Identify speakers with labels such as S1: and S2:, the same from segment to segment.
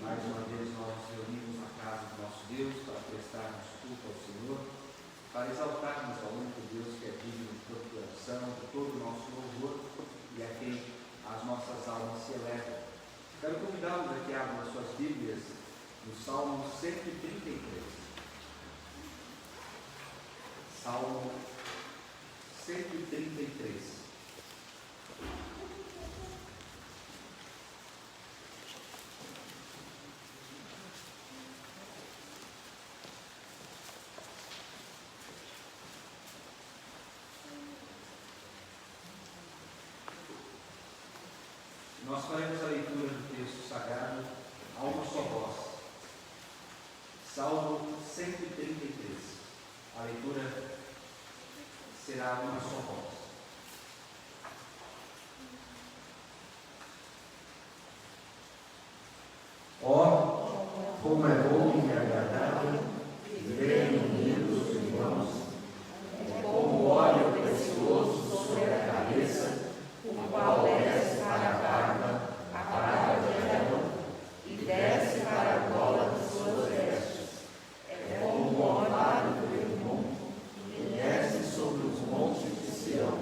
S1: Mais uma vez nós nos reunimos na casa do nosso Deus para prestarmos culto ao Senhor, para exaltarmos ao único Deus que é digno de toda adoração, de todo o nosso louvor e a quem as nossas almas se elevam. Quero convidá-los a que abram as suas Bíblias no Salmo 133. Salmo 133. Nós faremos a leitura do texto sagrado a uma só voz. Salmo 133. A leitura será a uma só voz. Ó, como é bom e agradável viver no ninho dos irmãos, é como óleo precioso sobre a cabeça, o qual desce para a barba de Arão, e desce para a gola de suas vestes. É como o orvalho do Hermon, que desce sobre os montes de Sião.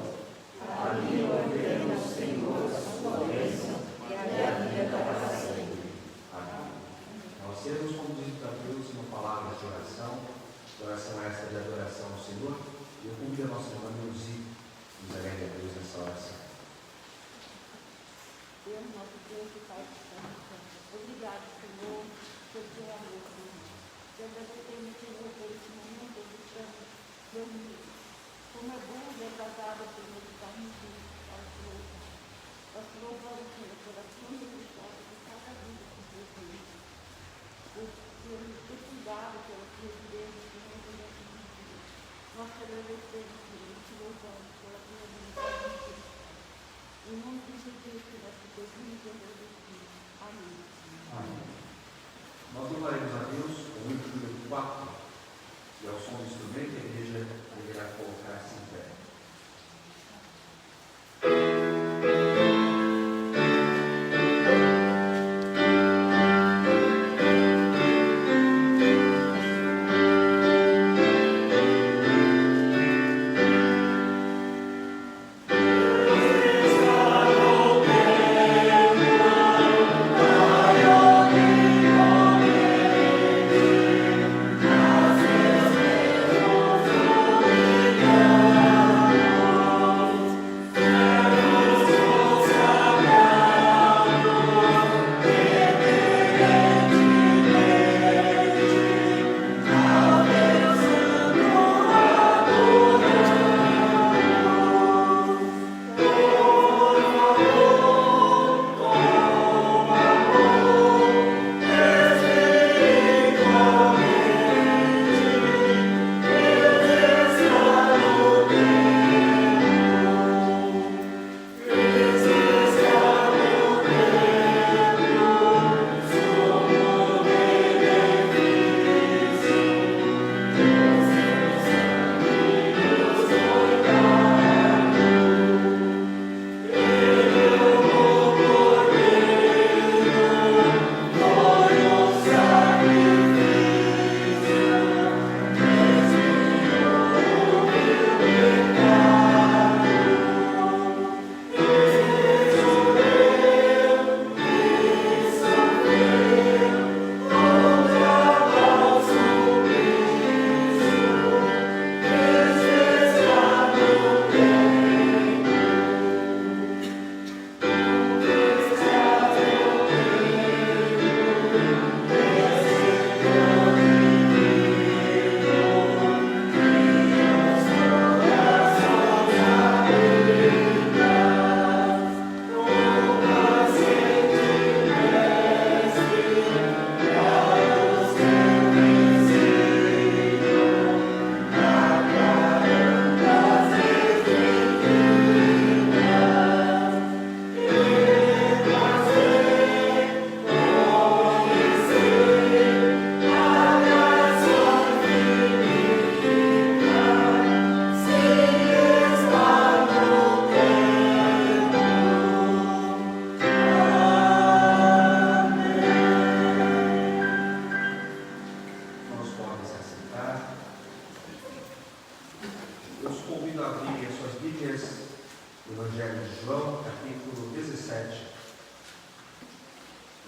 S1: Evangelho de João, capítulo 17.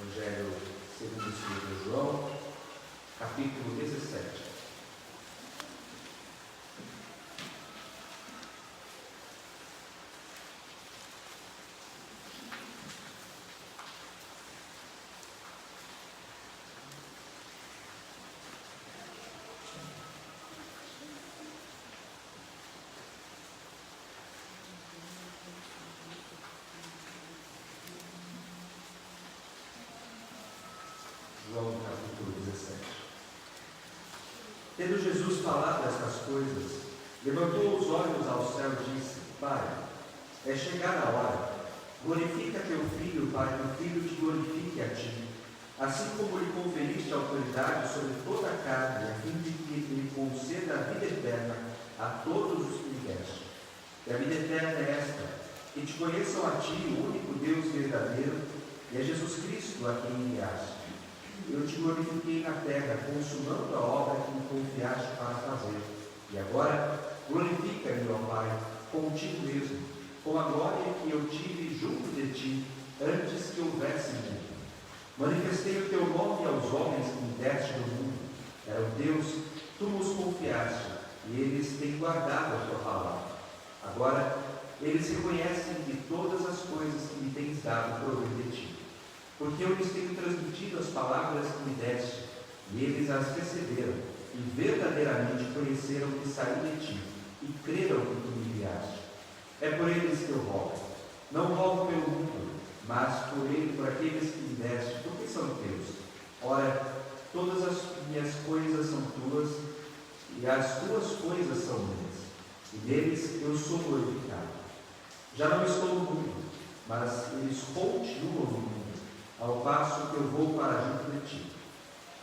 S1: Evangelho segundo o Espírito João, capítulo 17. João capítulo 17. Tendo Jesus falado estas coisas, levantou os olhos ao céu e disse: Pai, é chegada a hora, glorifica teu Filho, para que o Filho te glorifique a ti, assim como lhe conferiste autoridade sobre toda a carne, a fim de que ele conceda a vida eterna a todos os que lhe deste. E a vida eterna é esta: que te conheçam a ti, o único Deus verdadeiro, e a Jesus Cristo a quem enviaste. Eu te glorifiquei na terra, consumando a obra que me confiaste para fazer. E agora, glorifica-me, ó Pai, contigo mesmo, com a glória que eu tive junto de ti, antes que houvesse mundo. Manifestei o teu nome aos homens que me deste do mundo. Era o Deus, tu nos confiaste, e eles têm guardado a tua palavra. Agora, eles reconhecem que todas as coisas que me tens dado provêm de ti. Porque eu lhes tenho transmitido as palavras que me deste, e eles as receberam, e verdadeiramente conheceram que saí de ti, e creram que tu me enviaste. É por eles que eu rogo. Não rogo pelo mundo, mas por aqueles que me deste, porque são teus. Ora, todas as minhas coisas são tuas, e as tuas coisas são minhas, e deles eu sou glorificado. Já não estou no mundo, mas eles continuam no mundo, ao passo que eu vou para junto de ti.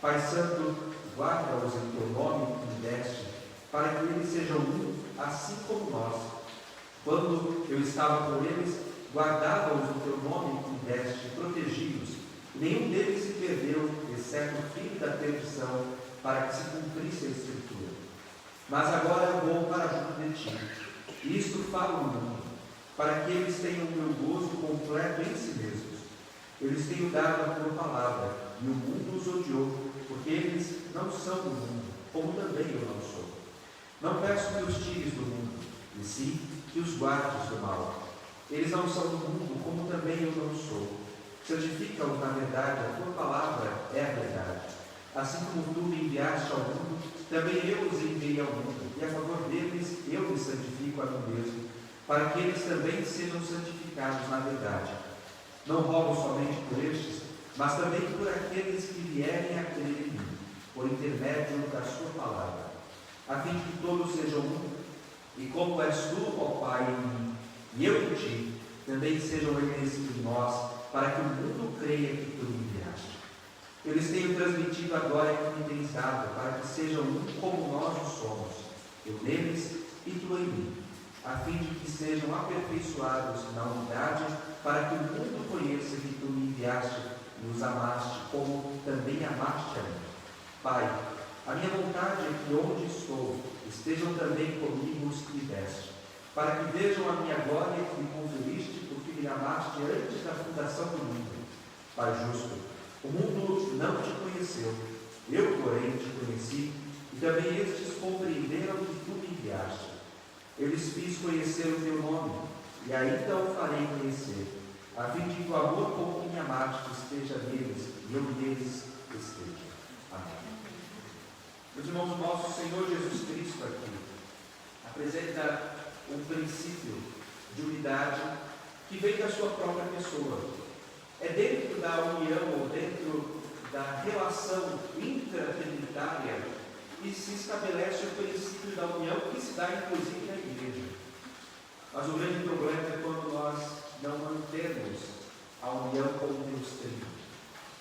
S1: Pai Santo, guarda-os em teu nome que me deste, para que eles sejam um, assim como nós. Quando eu estava com eles, guardava-os no teu nome que me deste, protegidos, e nenhum deles se perdeu, exceto o filho da perdição, para que se cumprisse a Escritura. Mas agora eu vou para junto de ti, e isto falo no mundo, para que eles tenham o meu gozo completo em si mesmos. Eu lhes tenho dado a tua palavra, e o mundo os odiou, porque eles não são do mundo, como também eu não sou. Não peço que os tires do mundo, e sim que os guardes do mal. Eles não são do mundo, como também eu não sou. Santifica-os na verdade, a tua palavra é a verdade. Assim como tu me enviaste ao mundo, também eu os enviei ao mundo, e a favor deles eu me santifico a mim mesmo, para que eles também sejam santificados na verdade. Não rogo somente por estes, mas também por aqueles que vierem a crer em mim, por intermédio da sua palavra, a fim de que todos sejam um, e como és tu, ó Pai, em mim, e eu em ti, também sejam eles em nós, para que o mundo creia que tu me enviaste. Eu lhes tenho transmitido a glória que me tens dado, para que sejam um como nós o somos, eu neles e tu em mim, a fim de que sejam aperfeiçoados na unidade, para que o mundo conheça que tu me enviaste e os amaste, como também amaste a mim. Pai, a minha vontade é que onde estou, estejam também comigo os que me deste, para que vejam a minha glória que me conferiste, porque me amaste antes da fundação do mundo. Pai justo, o mundo não te conheceu, eu, porém, te conheci, e também estes compreenderam que tu me enviaste. Eu lhes fiz conhecer o teu nome, e ainda o farei conhecer, a fim de que o amor com que me amaste esteja neles, e eu neles esteja. Amém. Meus irmãos, nosso Senhor Jesus Cristo aqui apresenta um princípio de unidade que vem da sua própria pessoa. É dentro da união, ou dentro da relação intratrinitária, e se estabelece o princípio da união que se dá inclusive na igreja. Mas o grande problema é quando nós não mantemos a união como Deus tem.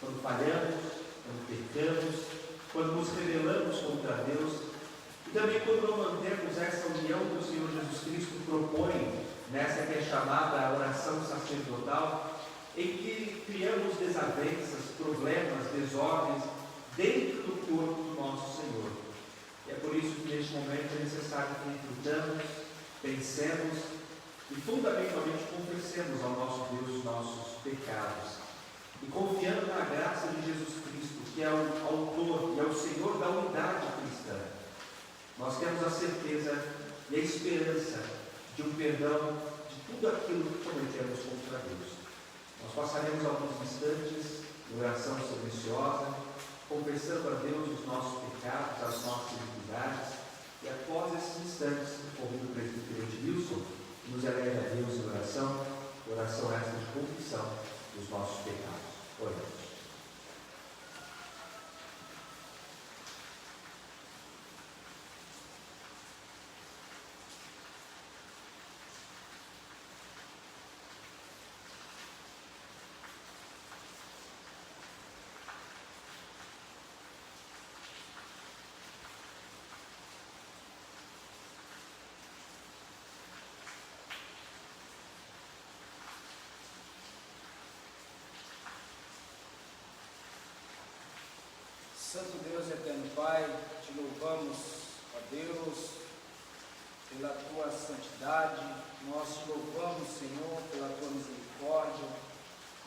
S1: Quando falhamos, quando pecamos, quando nos rebelamos contra Deus, e também quando não mantemos essa união que o Senhor Jesus Cristo propõe nessa que é chamada a oração sacerdotal, em que criamos desavenças, problemas, desordens dentro do corpo do nosso Senhor. E é por isso que neste momento é necessário que reflitamos, pensemos e fundamentalmente confiando na graça de Jesus Cristo, que é o autor e é o Senhor da unidade cristã, nós temos a certeza e a esperança de um perdão de tudo aquilo que cometemos contra Deus. Nós passaremos alguns instantes de oração silenciosa, confessando a Deus os nossos pecados, as nossas iniquidades, e após esses instantes, convido o presbítero Edilson que nos eleve a Deus em oração essa de confissão dos nossos pecados. Oremos.
S2: Santo Deus e eterno Pai, te louvamos, ó Deus, pela tua santidade, nós te louvamos, Senhor, pela tua misericórdia,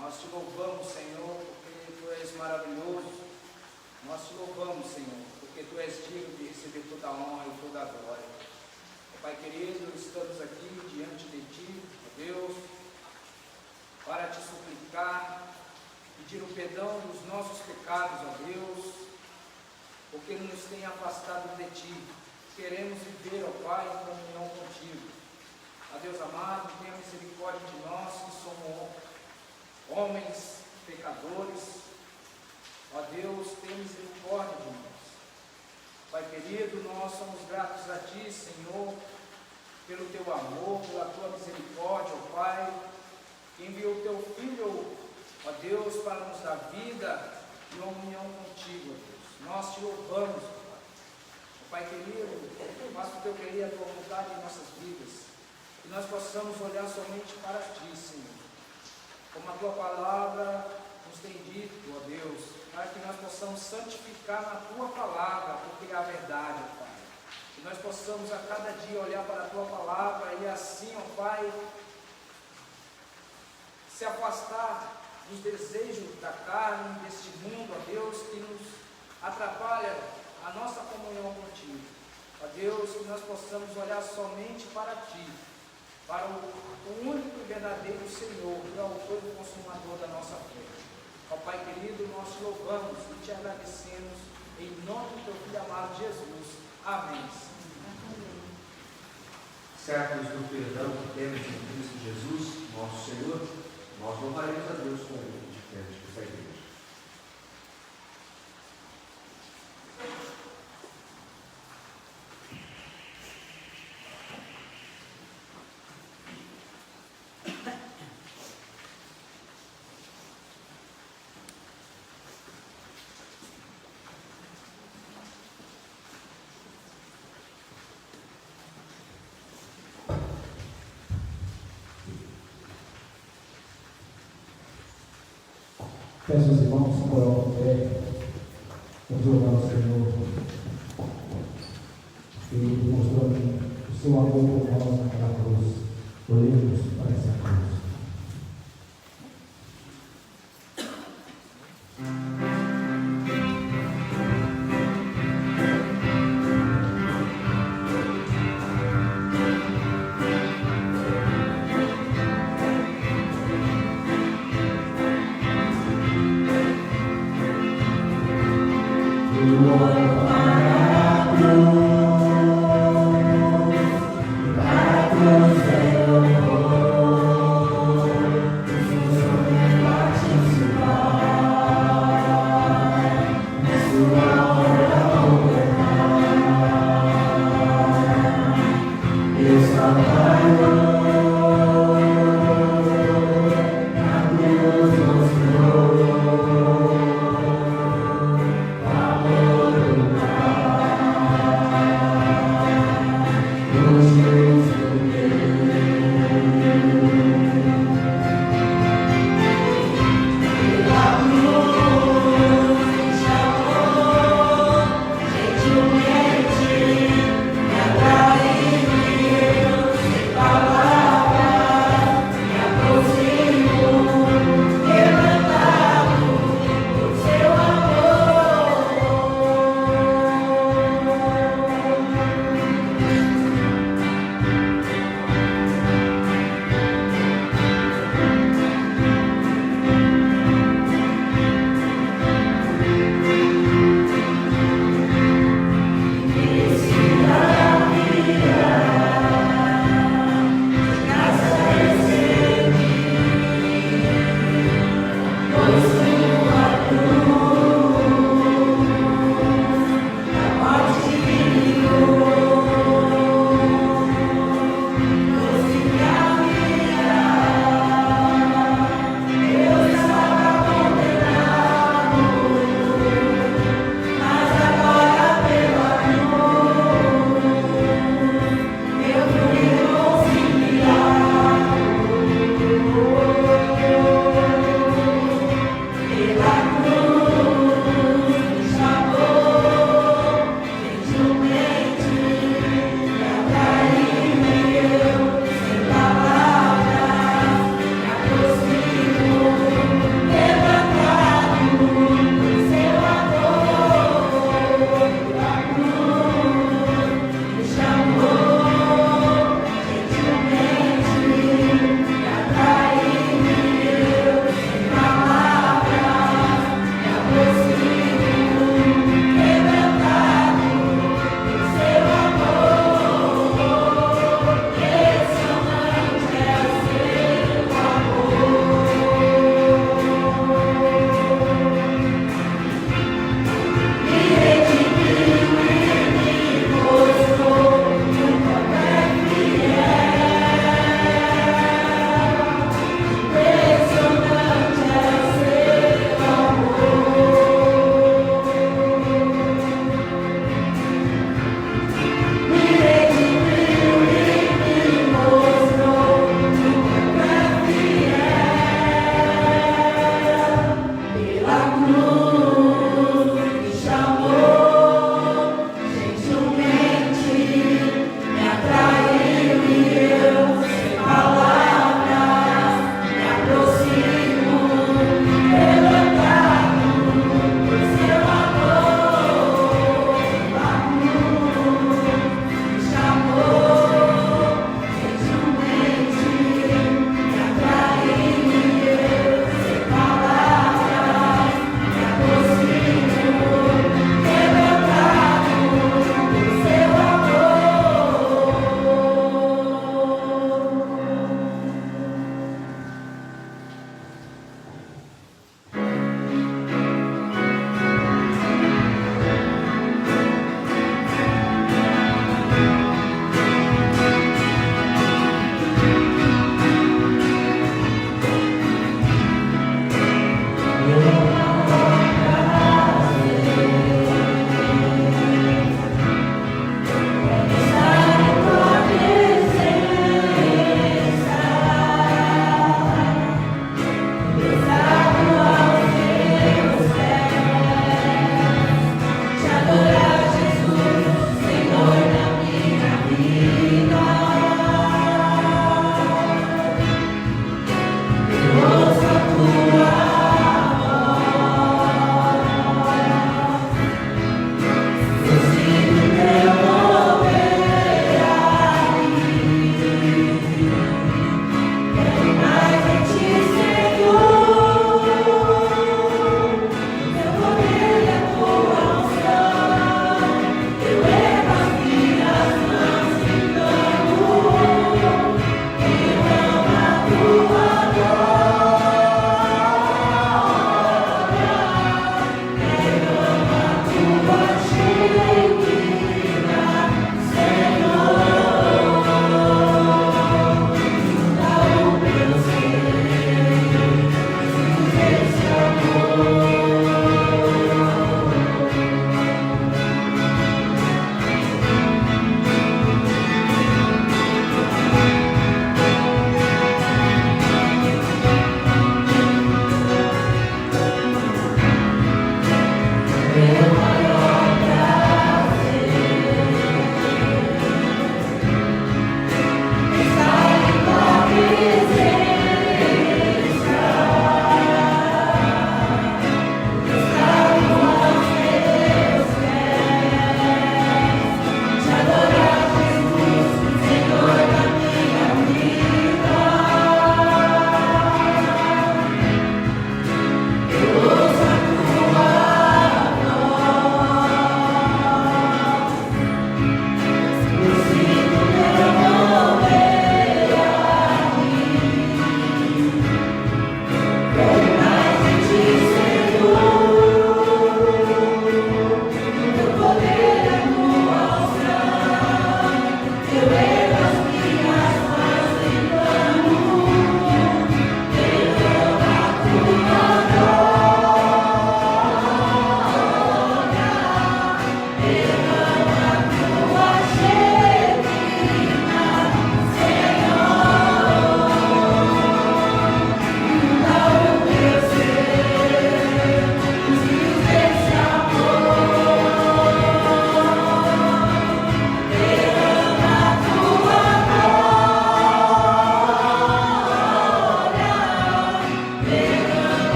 S2: nós te louvamos, Senhor, porque tu és maravilhoso, nós te louvamos, Senhor, porque tu és digno de receber toda a honra e toda a glória. Pai querido, estamos aqui diante de ti, ó Deus, para te suplicar, pedir o perdão dos nossos pecados, ó Deus, porque nos tem afastado de ti. Queremos viver, ó Pai, em comunhão contigo. Ó Deus amado, tenha misericórdia de nós que somos homens pecadores. Ó Deus, tenha misericórdia de nós. Pai querido, nós somos gratos a ti, Senhor, pelo teu amor, pela tua misericórdia, ó Pai, que enviou o teu Filho, ó Deus, para nos dar vida e uma união contigo, ó Deus. Nós te louvamos, ó Pai querido, faça o teu querer e a tua vontade em nossas vidas, que nós possamos olhar somente para ti, Senhor, como a tua palavra nos tem dito, ó Deus, para que nós possamos santificar na tua palavra, porque é a verdade, ó Pai, que nós possamos a cada dia olhar para a tua palavra e assim, ó Pai, se afastar dos desejos da carne, deste mundo, ó Deus, que nos atrapalha a nossa comunhão contigo. Ó Deus, que nós possamos olhar somente para ti, para o único e verdadeiro Senhor, que é o autor e consumador da nossa fé. Ó Pai querido, nós te louvamos e te agradecemos, em nome do teu Filho amado Jesus. Amém.
S1: Certos do perdão que temos em Cristo Jesus, nosso Senhor, nós louvaremos a Deus com o grupo de crentes da igreja.
S3: Peço aos irmãos que colocam o pé, vamos louvar o Senhor, e mostrando o seu amor por nós naquela cruz. Olhemos para essa cruz.
S4: Para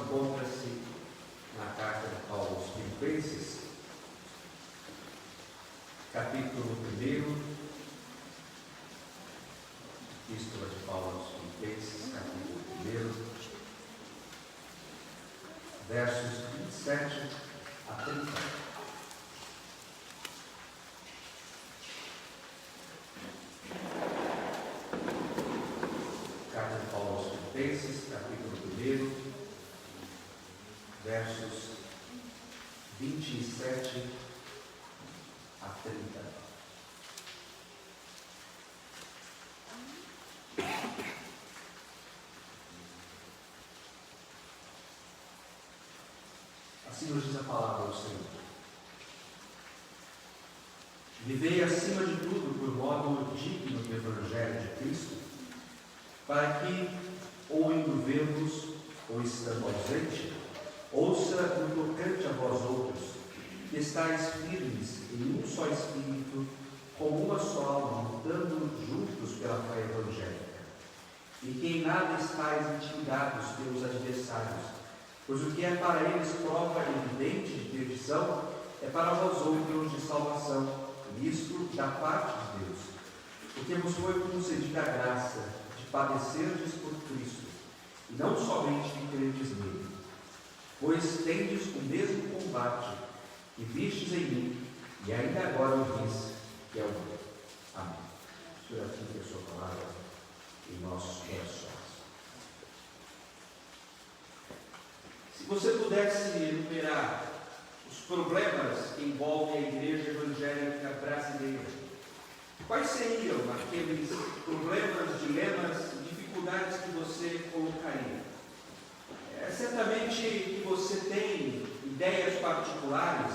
S1: encontra-se na carta de Paulo aos Filipenses, capítulo 1, Epístola de Paulo aos Filipenses, capítulo 1, versos 27 a 30. Carta de Paulo aos Filipenses, capítulo 1, versos 27 a 30. Assim nos diz a palavra do Senhor. Vivei acima de tudo por modo digno do Evangelho de Cristo, para que, ou indo ver-vos, ou estando ausente, ouça no tocante a vós outros, que estáis firmes em um só Espírito, com uma só alma, lutando juntos pela fé evangélica, e que em nada estáis intimidados pelos adversários, pois o que é para eles prova evidente de perdição, é para vós outros de salvação, isto da parte de Deus, porque vos foi concedida a graça de padecerdes por Cristo, e não somente de crerdes nele, pois tendes o mesmo combate que vistes em mim, e ainda agora ouvis, que é o meu. Amém. Senhor, aqui que a sua palavra em nossos corações. Se você pudesse enumerar os problemas que envolvem a igreja evangélica brasileira, quais seriam aqueles problemas, dilemas, dificuldades que você colocaria? Certamente que você tem ideias particulares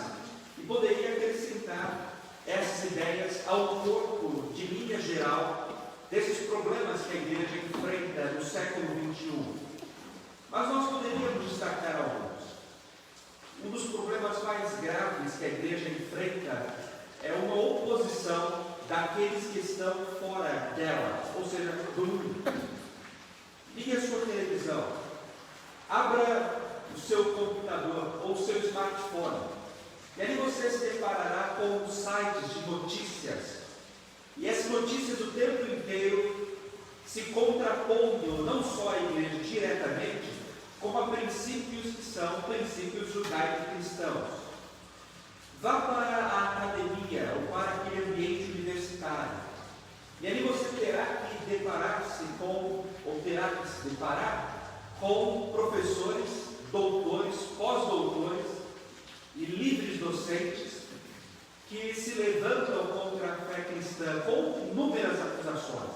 S1: e poderia acrescentar essas ideias ao corpo de linha geral desses problemas que a igreja enfrenta no século XXI. Mas nós poderíamos destacar alguns. Um dos problemas mais graves que a igreja enfrenta é uma oposição daqueles que estão fora dela, ou seja, do mundo. Ligue a sua televisão, abra o seu computador ou o seu smartphone, e ali você se deparará com sites de notícias, e essas notícias o tempo inteiro se contrapondo não só à igreja diretamente, como a princípios que são princípios judaico-cristãos. Vá para a academia ou para aquele ambiente universitário, e ali você terá que deparar-se com, ou terá que se deparar com professores, doutores, pós-doutores e livres docentes que se levantam contra a fé cristã com inúmeras acusações,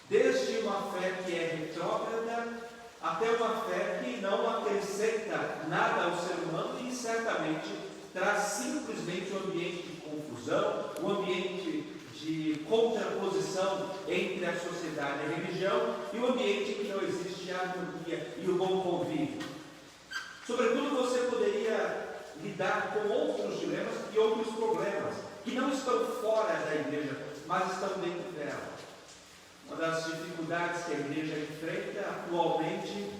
S1: desde uma fé que é retrógrada até uma fé que não acrescenta nada ao ser humano e certamente traz simplesmente um ambiente de confusão, um ambiente de contraposição entre a sociedade e a religião e um ambiente em que não existe a harmonia e o bom convívio. Sobretudo, você poderia lidar com outros dilemas e outros problemas que não estão fora da igreja, mas estão dentro dela. Uma das dificuldades que a igreja enfrenta atualmente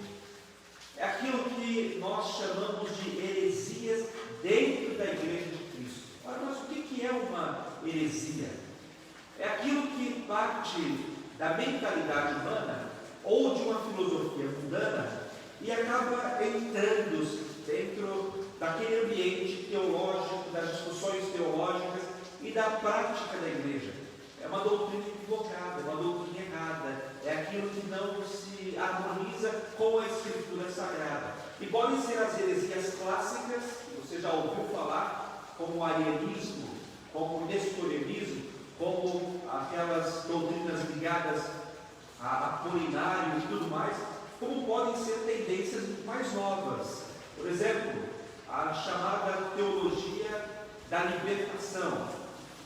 S1: é aquilo que nós chamamos de heresias dentro da igreja de Cristo. Ora, mas o que é uma heresia? É aquilo que parte da mentalidade humana ou de uma filosofia mundana e acaba entrando dentro daquele ambiente teológico, das discussões teológicas e da prática da igreja. É uma doutrina equivocada, é uma doutrina errada, é aquilo que não se harmoniza com a Escritura Sagrada. E podem ser as heresias clássicas, que você já ouviu falar, como o arianismo, como o nestorianismo, como aquelas doutrinas ligadas a Apolinário e tudo mais, como podem ser tendências mais novas. Por exemplo, a chamada teologia da libertação,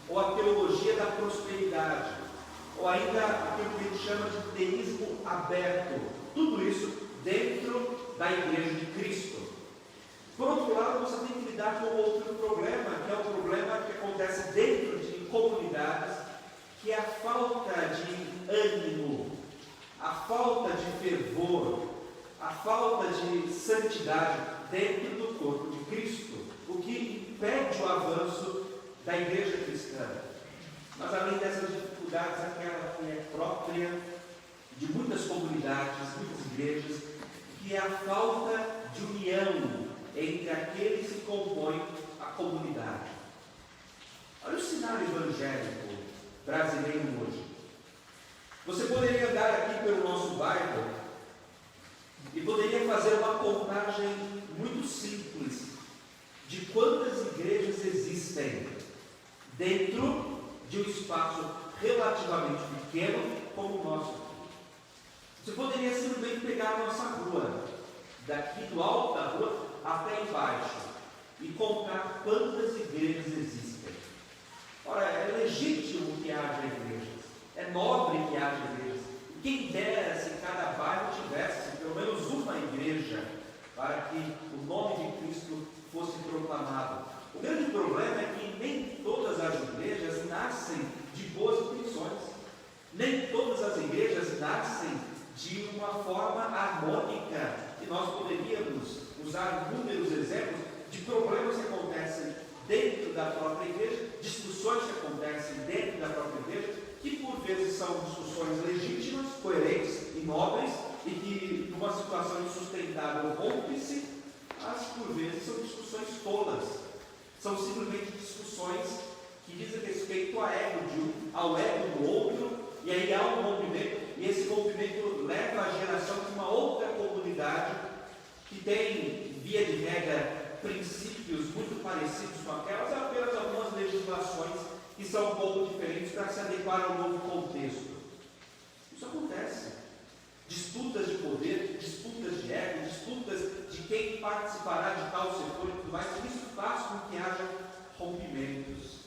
S1: ou a teologia da prosperidade, ou ainda aquilo que a gente chama de teísmo aberto. Tudo isso dentro da igreja de Cristo. Por outro lado, você tem que lidar com outro problema, que é o problema que acontece dentro de comunidades, que é a falta de ânimo, a falta de fervor, a falta de santidade dentro do corpo de Cristo, o que impede o avanço da igreja cristã. Mas além dessas dificuldades, aquela que é própria de muitas comunidades, muitas igrejas, que é a falta de união entre aqueles que compõem a comunidade. Olha o cenário evangélico brasileiro hoje. Você poderia andar aqui pelo nosso bairro e poderia fazer uma contagem muito simples de quantas igrejas existem dentro de um espaço relativamente pequeno como o nosso aqui. Você poderia simplesmente pegar a nossa rua, daqui do alto da rua até embaixo, e contar quantas igrejas existem. Ora, é legítimo que haja igrejas, é nobre que haja igrejas. E quem dera se cada bairro tivesse pelo menos uma igreja para que o nome de Cristo fosse proclamado. O grande problema é que nem todas as igrejas nascem de boas intenções. Nem todas as igrejas nascem de uma forma harmônica. E nós poderíamos usar inúmeros exemplos de problemas que acontecem dentro da própria igreja, discussões que acontecem dentro da própria igreja, que por vezes são discussões legítimas, coerentes e nobres, e que numa situação insustentável rompe-se, mas por vezes são discussões tolas. São simplesmente discussões que dizem respeito ao ego de um, ao ego do outro, e aí há um rompimento, e esse rompimento leva à geração de uma outra comunidade que tem, via de regra, princípios muito parecidos com aquelas, apenas algumas legislações que são um pouco diferentes para se adequar ao novo contexto. Isso acontece. Disputas de poder, disputas de ego, disputas de quem participará de tal setor e tudo mais, isso faz com que haja rompimentos.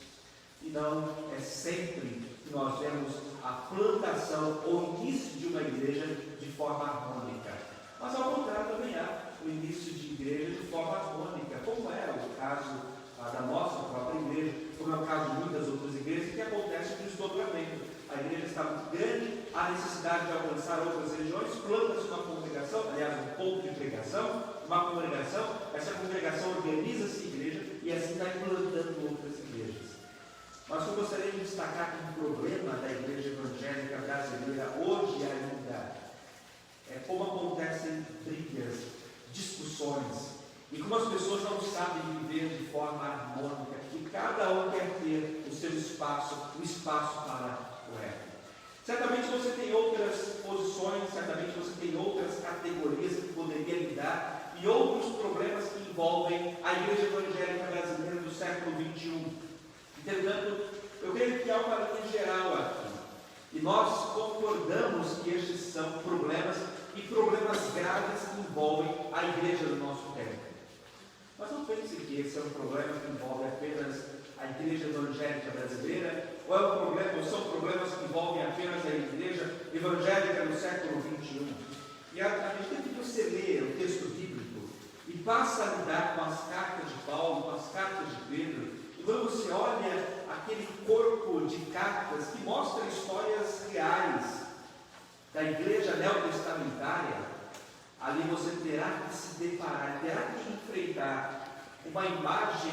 S1: E não é sempre que nós vemos a plantação ou início de uma igreja de forma harmônica. Mas ao contrário também há o início de igreja de forma harmônica, como é o caso da nossa própria igreja, como é o caso de muitas outras igrejas, que acontece o desdobramento. A igreja está muito grande, há necessidade de alcançar outras regiões, planta-se uma congregação, aliás, um ponto de pregação, uma congregação, essa congregação organiza-se em igreja e assim vai plantando outras igrejas. Mas eu gostaria de destacar que um problema da igreja evangélica brasileira hoje ainda é como acontecem brigas, discussões, e como as pessoas não sabem viver de forma harmônica, que cada um quer ter o seu espaço, o espaço para o ego. Certamente você tem outras posições, certamente você tem outras categorias que poderia lidar, e outros problemas que envolvem a igreja evangélica brasileira do século XXI. Entretanto, eu creio que há uma linha geral aqui, e nós concordamos que estes são problemas e problemas graves que envolvem a igreja do nosso tempo. Mas não pense que esse é um problema que envolve apenas a igreja evangélica brasileira, ou são problemas que envolvem apenas a igreja evangélica no século XXI. E à medida que você lê o texto bíblico e passa a lidar com as cartas de Paulo, com as cartas de Pedro, e quando você olha aquele corpo de cartas que mostra histórias reais da igreja neotestamentária, ali você terá que se deparar, terá que enfrentar uma imagem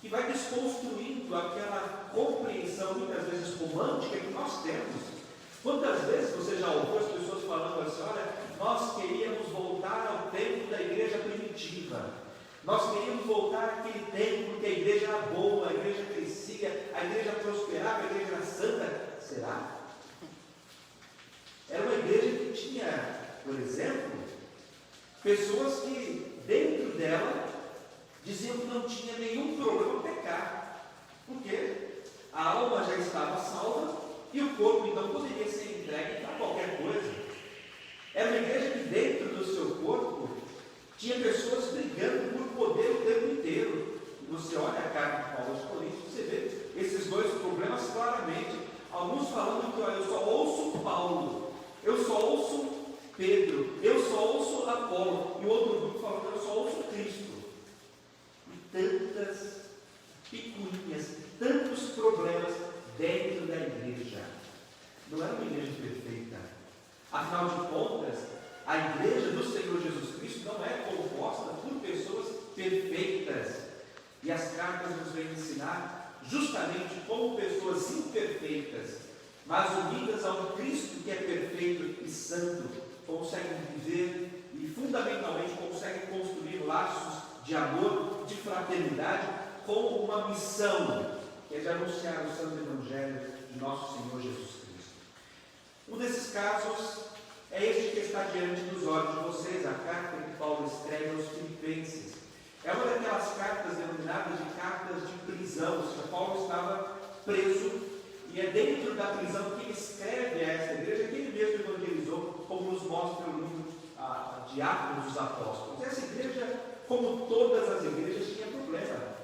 S1: que vai desconstruindo aquela compreensão, muitas vezes romântica, que nós temos. Quantas vezes você já ouviu as pessoas falando assim: olha, nós queríamos voltar ao tempo da igreja primitiva, nós queríamos voltar àquele tempo porque a igreja era boa, a igreja crescia, a igreja prosperava, a igreja era santa. Será? Era uma igreja que tinha, por exemplo, pessoas que dentro dela diziam que não tinha nenhum problema pecar, porque a alma já estava salva e o corpo então poderia ser entregue para qualquer coisa. Era uma igreja que dentro do seu corpo tinha pessoas brigando por poder o tempo inteiro. E você olha a carta de Paulo aos Coríntios, você vê esses dois problemas claramente. Alguns falando que, olha, eu só ouço Paulo, eu só ouço Pedro, eu só ouço Apolo, e o outro grupo falando que eu só ouço Cristo. E tantas picuinhas, tantos problemas dentro da igreja. Não era uma igreja perfeita. Afinal de contas, A igreja do Senhor Jesus Cristo não é composta por pessoas perfeitas. E as cartas nos vêm ensinar justamente como pessoas imperfeitas, mas unidas a um Cristo que é perfeito e santo, conseguem viver e fundamentalmente conseguem construir laços de amor, de fraternidade, com uma missão, que é de anunciar o santo evangelho de nosso Senhor Jesus Cristo. Um desses casos é este que está diante dos olhos de vocês, a carta que Paulo escreve aos Filipenses. É uma daquelas cartas denominadas de cartas de prisão, ou seja, Paulo estava preso, e é dentro da prisão que ele escreve a esta igreja, que ele mesmo evangelizou, como nos mostra o livro de Atos dos Apóstolos. Essa igreja, como todas as igrejas, tinha problema,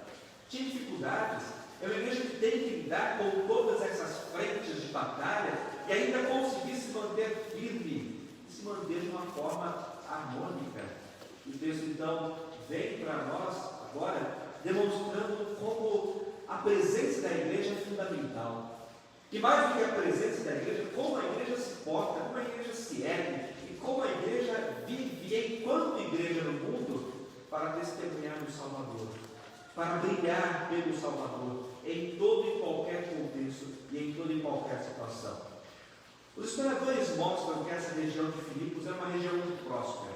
S1: tinha dificuldades. É uma igreja que tem que lidar com todas essas frentes de batalha e ainda conseguir se manter firme, se manter de uma forma harmônica. E o texto então vem para nós agora demonstrando como a presença da igreja é fundamental. E mais do que a presença da igreja, como a igreja se porta, como a igreja se ergue e como a igreja vive enquanto igreja no mundo para testemunhar do Salvador, para brilhar pelo Salvador em todo e qualquer contexto e em toda e qualquer situação. Os historiadores mostram que essa região de Filipos é uma região muito próspera.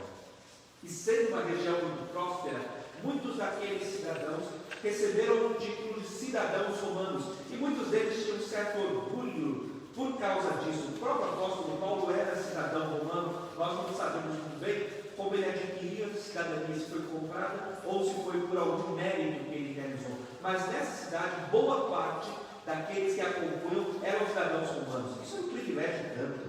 S1: E sendo uma região muito próspera, muitos daqueles cidadãos receberam o título de cidadãos romanos, e muitos deles tinham um certo orgulho por causa disso. O próprio apóstolo Paulo era cidadão romano, nós não sabemos muito bem como ele adquiriu a cidadania, se foi comprada ou se foi por algum mérito que ele realizou. Mas nessa cidade, boa parte daqueles que acompanham eram cidadãos romanos. Isso é um privilégio tanto.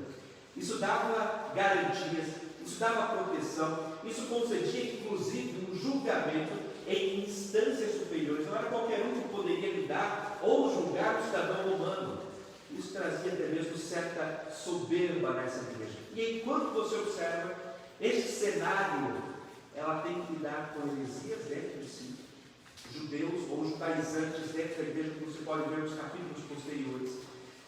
S1: Isso dava garantias, isso dava proteção, isso concedia inclusive um julgamento em instâncias superiores. Não era qualquer um que poderia lidar ou julgar o cidadão romano. Isso trazia até mesmo certa soberba nessa igreja. E enquanto você observa este cenário, ela tem que lidar com heresias dentro de si, judeus ou judaizantes dentro da igreja, como você pode ver nos capítulos posteriores.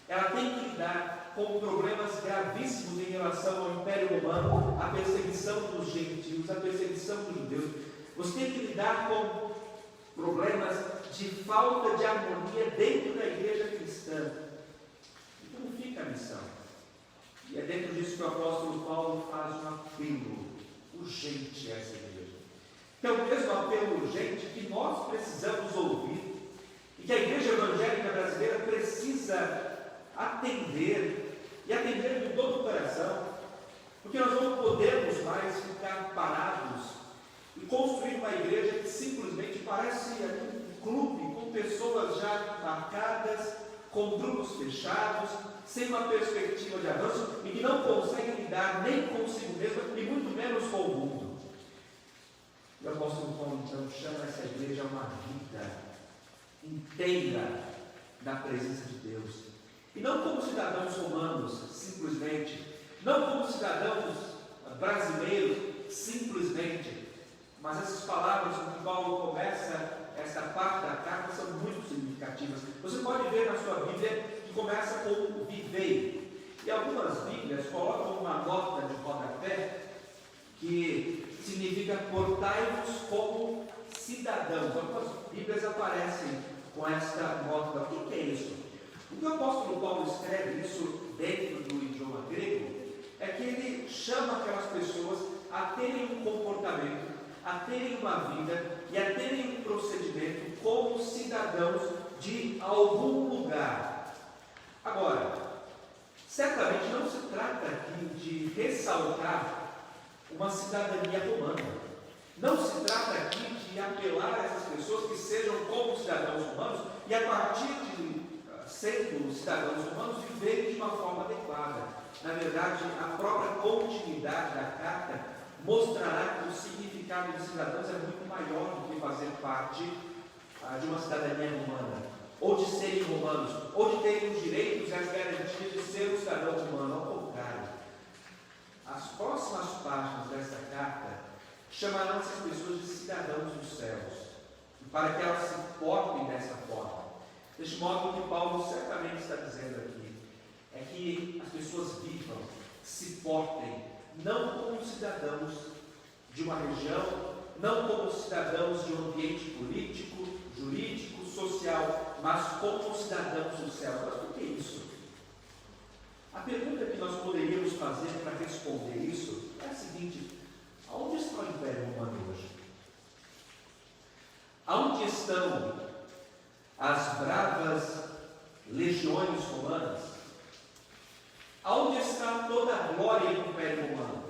S1: Ela tem que lidar com problemas gravíssimos em relação ao Império Romano, a perseguição dos gentios, a perseguição dos judeus. Você tem que lidar com problemas de falta de harmonia dentro da igreja cristã. E como fica a missão? E é dentro disso que o apóstolo Paulo faz um apelo urgente a essa igreja. Que é o mesmo apelo urgente que nós precisamos ouvir e que a igreja evangélica brasileira precisa atender, e atender de todo o coração, porque nós não podemos mais ficar parados e construir uma igreja que simplesmente parece um clube com pessoas já marcadas, com grupos fechados, sem uma perspectiva de avanço e que não conseguem lidar nem consigo mesmo e muito menos com o mundo. E o apóstolo Paulo então chama essa igreja a uma vida inteira na presença de Deus. E não como cidadãos romanos, simplesmente, não como cidadãos brasileiros, simplesmente, mas essas palavras com que Paulo começa esta parte da carta são muito significativas. Você pode ver na sua Bíblia que começa com vivei. E algumas Bíblias colocam uma nota de rodapé que significa portai-vos como cidadãos. Algumas Bíblias aparecem com esta nota. O que é isso? O que o apóstolo Paulo escreve isso dentro do idioma grego é que ele chama aquelas pessoas a terem um comportamento, a terem uma vida e a terem um procedimento como cidadãos de algum lugar. Agora, certamente não se trata aqui de ressaltar uma cidadania romana. Não se trata aqui de apelar a essas pessoas que sejam como cidadãos romanos e a partir de sendo cidadãos romanos, viverem de uma forma adequada. Na verdade, a própria continuidade da carta mostrará que o significado de cidadãos é muito maior do que fazer parte de uma cidadania romana, ou de serem romanos, ou de terem os direitos e as garantias de ser um cidadão romano. Ao contrário, as próximas páginas desta carta chamarão essas pessoas de cidadãos dos céus, para que elas se portem dessa forma. Deste modo, o que Paulo certamente está dizendo aqui é que as pessoas vivam, se portem não como cidadãos de uma região, não como cidadãos de um ambiente político, jurídico, social, mas como cidadãos do céu. Mas por que isso? A pergunta que nós poderíamos fazer para responder isso é a seguinte: aonde está o Império Romano hoje? Aonde estão as bravas legiões romanas? Aonde está toda a glória do Império Romano?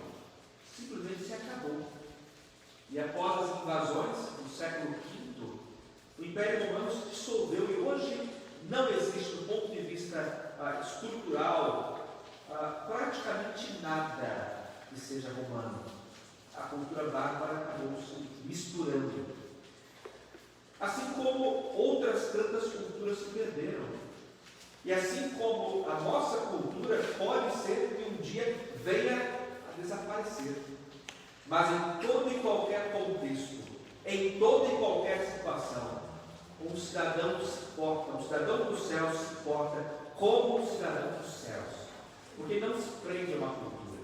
S1: Simplesmente se acabou. E após as invasões do século V, o Império Romano se dissolveu e hoje não existe, do ponto de vista estrutural, praticamente nada que seja romano. A cultura bárbara acabou se misturando. Assim como outras tantas culturas se perderam. E assim como a nossa cultura pode ser que um dia venha a desaparecer. Mas em todo e qualquer contexto, em toda e qualquer situação, um cidadão se porta, um cidadão do céu se porta como um cidadão dos céus. Porque ele não se prende a uma cultura,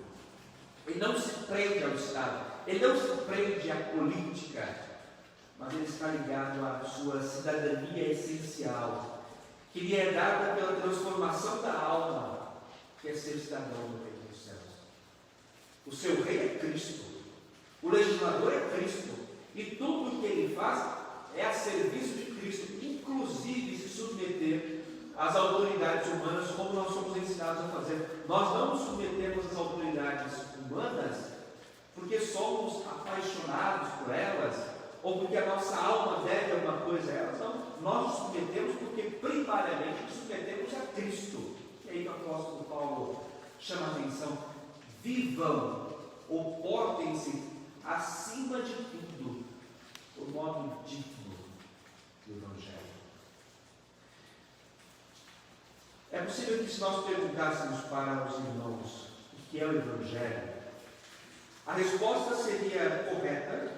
S1: ele não se prende ao Estado, ele não se prende à política, mas ele está ligado à sua cidadania essencial, que lhe é dada pela transformação da alma, que é ser cidadão do reino dos céus. O seu rei é Cristo, o legislador é Cristo, e tudo o que ele faz é a serviço de Cristo, inclusive se submeter às autoridades humanas, como nós somos ensinados a fazer. Nós não nos submetemos às autoridades humanas porque somos apaixonados por elas, ou porque a nossa alma deve alguma coisa a elas. Não, nós nos submetemos porque primariamente nos submetemos a Cristo. E aí que o apóstolo Paulo chama a atenção: vivam ou portem-se acima de tudo o modo digno do Evangelho. É possível que, se nós perguntássemos para os irmãos o que é o Evangelho, a resposta seria correta,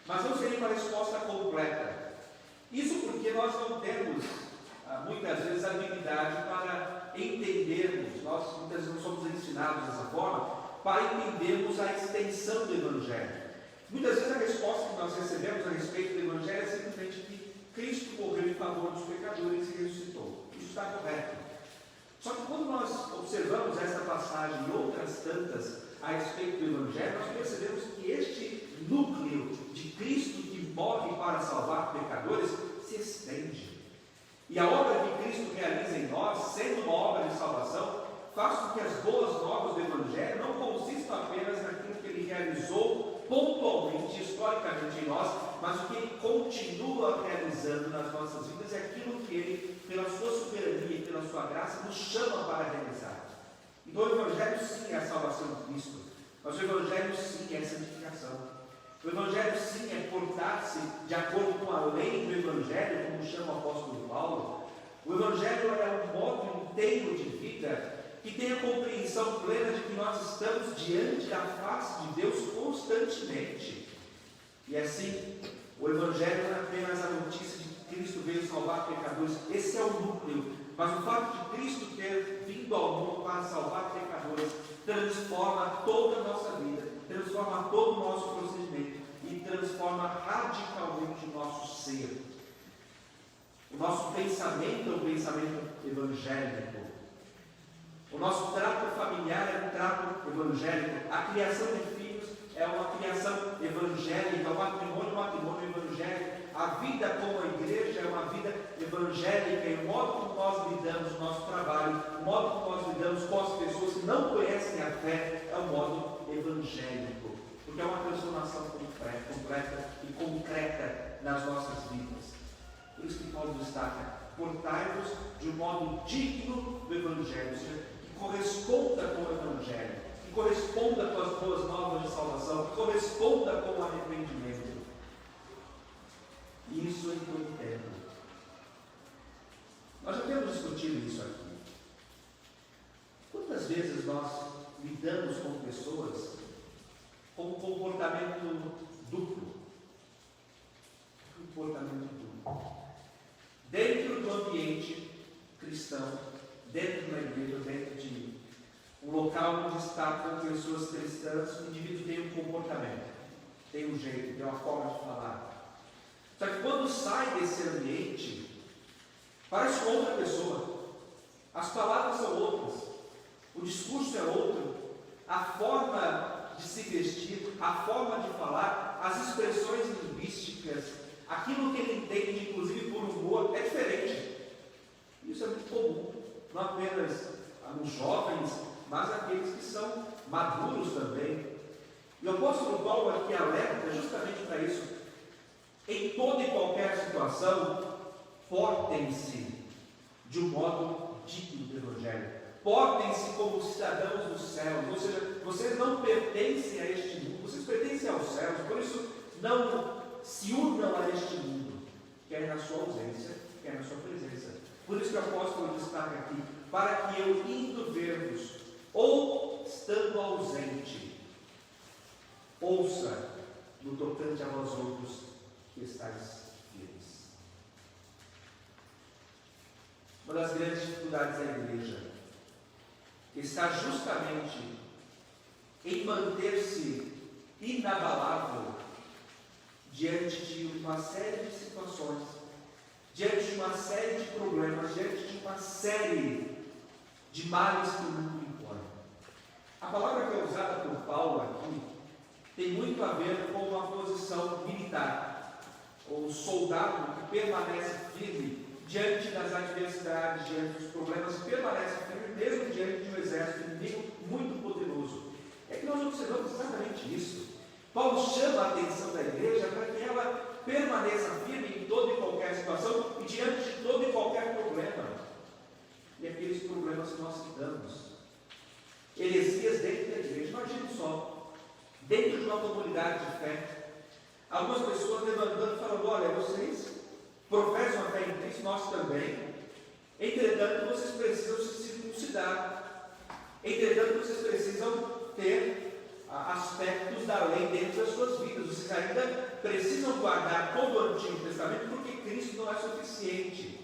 S1: mas não seria uma resposta completa. Isso porque nós não temos, muitas vezes, habilidade para entendermos, nós muitas vezes não somos ensinados dessa forma, para entendermos a extensão do Evangelho. Muitas vezes a resposta que nós recebemos a respeito do Evangelho é simplesmente que Cristo morreu em favor dos pecadores e ressuscitou. Isso está correto. Só que quando nós observamos esta passagem e outras tantas a respeito do Evangelho, nós percebemos que este núcleo de Cristo que morre para salvar pecadores se estende. E a obra que Cristo realiza em nós, sendo uma obra de salvação, faz com que as boas novas do Evangelho não consistam apenas naquilo que ele realizou pontualmente, historicamente em nós, mas o que ele continua realizando nas nossas vidas é aquilo que ele, pela sua soberania e pela sua graça, nos chama para realizar. Então o Evangelho sim é a salvação de Cristo, mas o Evangelho sim é a santificação. O Evangelho sim é portar-se de acordo com a lei do Evangelho, como chama o apóstolo Paulo. O Evangelho é um modo inteiro de vida que tem a compreensão plena de que nós estamos diante da face de Deus constantemente. E assim, o Evangelho não é apenas a notícia de que Cristo veio salvar pecadores, esse é o núcleo, mas o fato de Cristo ter vindo ao mundo para salvar pecadores transforma toda a nossa vida, transforma todo o nosso procedimento e transforma radicalmente o nosso ser. O nosso pensamento é um pensamento evangélico. O nosso trato familiar é um trato evangélico. A criação de filhos é uma criação evangélica. O matrimônio é um matrimônio evangélico. A vida com a igreja é uma vida evangélica. E o modo como nós lidamos no nosso trabalho, o modo como nós lidamos com as pessoas que não conhecem a fé, é um modo evangélico. Porque é uma transformação completa e concreta nas nossas vidas. Por isso que Paulo destaca: portai-vos de um modo digno do Evangelho, ou seja, que corresponda com o Evangelho, que corresponda com as boas novas de salvação, que corresponda com o arrependimento. Isso é que eu entendo. Nós já temos discutido isso aqui. Quantas vezes nós lidamos com pessoas com um comportamento duplo? Comportamento duplo. Dentro do ambiente cristão, dentro de uma igreja, dentro de um local local onde está com pessoas cristãs, o indivíduo tem um comportamento, tem um jeito, tem uma forma de falar. Só que quando sai desse ambiente, parece outra pessoa. As palavras são outras, o discurso é outro, a forma de se vestir, a forma de falar, as expressões linguísticas, aquilo que ele entende, inclusive por humor, é diferente. Isso é muito comum, não apenas nos jovens, mas aqueles que são maduros também. E o apóstolo Paulo aqui alerta justamente para isso. Em toda e qualquer situação, portem-se de um modo digno do Evangelho. Portem-se como cidadãos dos céus, ou seja, vocês não pertencem a este mundo, vocês pertencem aos céus, por isso não se unam a este mundo, quer na sua ausência, quer na sua presença. Por isso que o apóstolo destaca aqui, para que eu indo ver-vos, ou estando ausente, ouça no tocante a vós outros que estáis firmes. Uma das grandes dificuldades da igreja está justamente em manter-se inabalável diante de uma série de situações, diante de uma série de problemas, diante de uma série de males que o mundo impõe. A palavra que é usada por Paulo aqui tem muito a ver com uma posição militar, ou soldado que permanece firme diante das adversidades, diante dos problemas, permanece firme mesmo diante de um exército inimigo muito poderoso. É que nós observamos exatamente isso. Paulo chama a atenção da igreja para que ela permaneça firme em toda e qualquer situação e diante de todo e qualquer problema. E aqueles problemas que nós citamos, heresias dentro da igreja, imagine só, dentro de uma comunidade de fé, algumas pessoas levantando e falando: olha, vocês professam a fé em Cristo, nós também, entretanto vocês precisam se circuncidar, entretanto vocês precisam ter aspectos da lei dentro das suas vidas, vocês ainda precisam guardar todo o Antigo Testamento porque Cristo não é suficiente.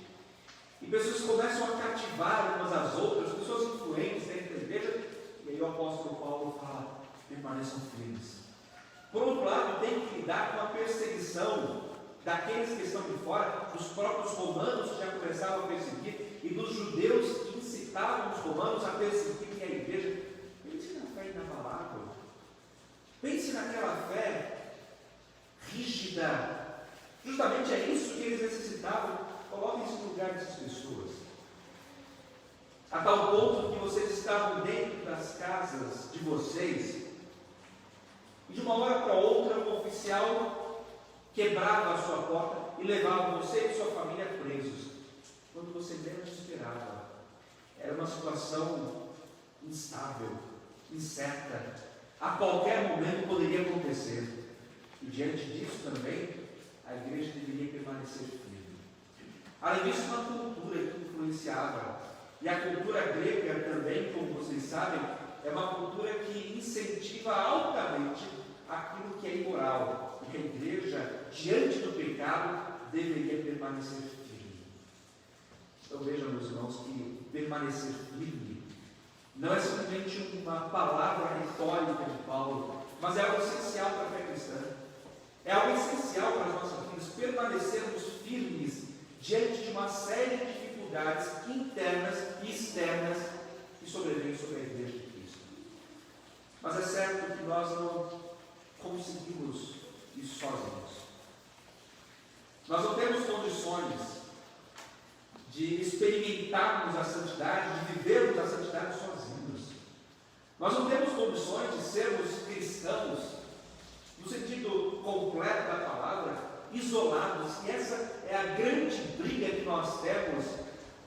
S1: E pessoas começam a cativar umas às outras, pessoas influentes dentro da igreja, e aí o apóstolo Paulo fala: permaneçam firmes. Por outro lado, tem que lidar com a perseguição daqueles que estão de fora, dos próprios romanos que já começavam a perseguir, e dos judeus que incitavam os romanos a perseguirem a igreja. Pense na fé inabalável, pense naquela fé rígida. Justamente é isso que eles necessitavam. Coloquem-se no lugar dessas pessoas, a tal ponto que vocês estavam dentro das casas de vocês, e de uma hora para outra um oficial quebrava a sua porta e levava você e sua família presos, quando você menos esperava. Era uma situação instável, incerta, a qualquer momento poderia acontecer, e diante disso também a igreja deveria permanecer firme. Além disso, uma cultura que influenciava, e a cultura grega também, como vocês sabem, é uma cultura que incentiva altamente aquilo que é imoral, e que a igreja, diante do pecado, deveria permanecer firme. Então vejam, meus irmãos, que permanecer firme não é simplesmente uma palavra retórica de Paulo, mas é algo essencial para a fé cristã. É algo essencial para as nossas vidas, permanecermos firmes diante de uma série de dificuldades internas e externas que sobrevêm sobre a igreja de Cristo. Mas é certo que nós não conseguimos isso sozinhos. Nós não temos condições de experimentarmos a santidade, de vivermos a santidade sozinhos. Nós não temos condições de sermos cristãos, no sentido completo da palavra, isolados. E essa é a grande briga que nós temos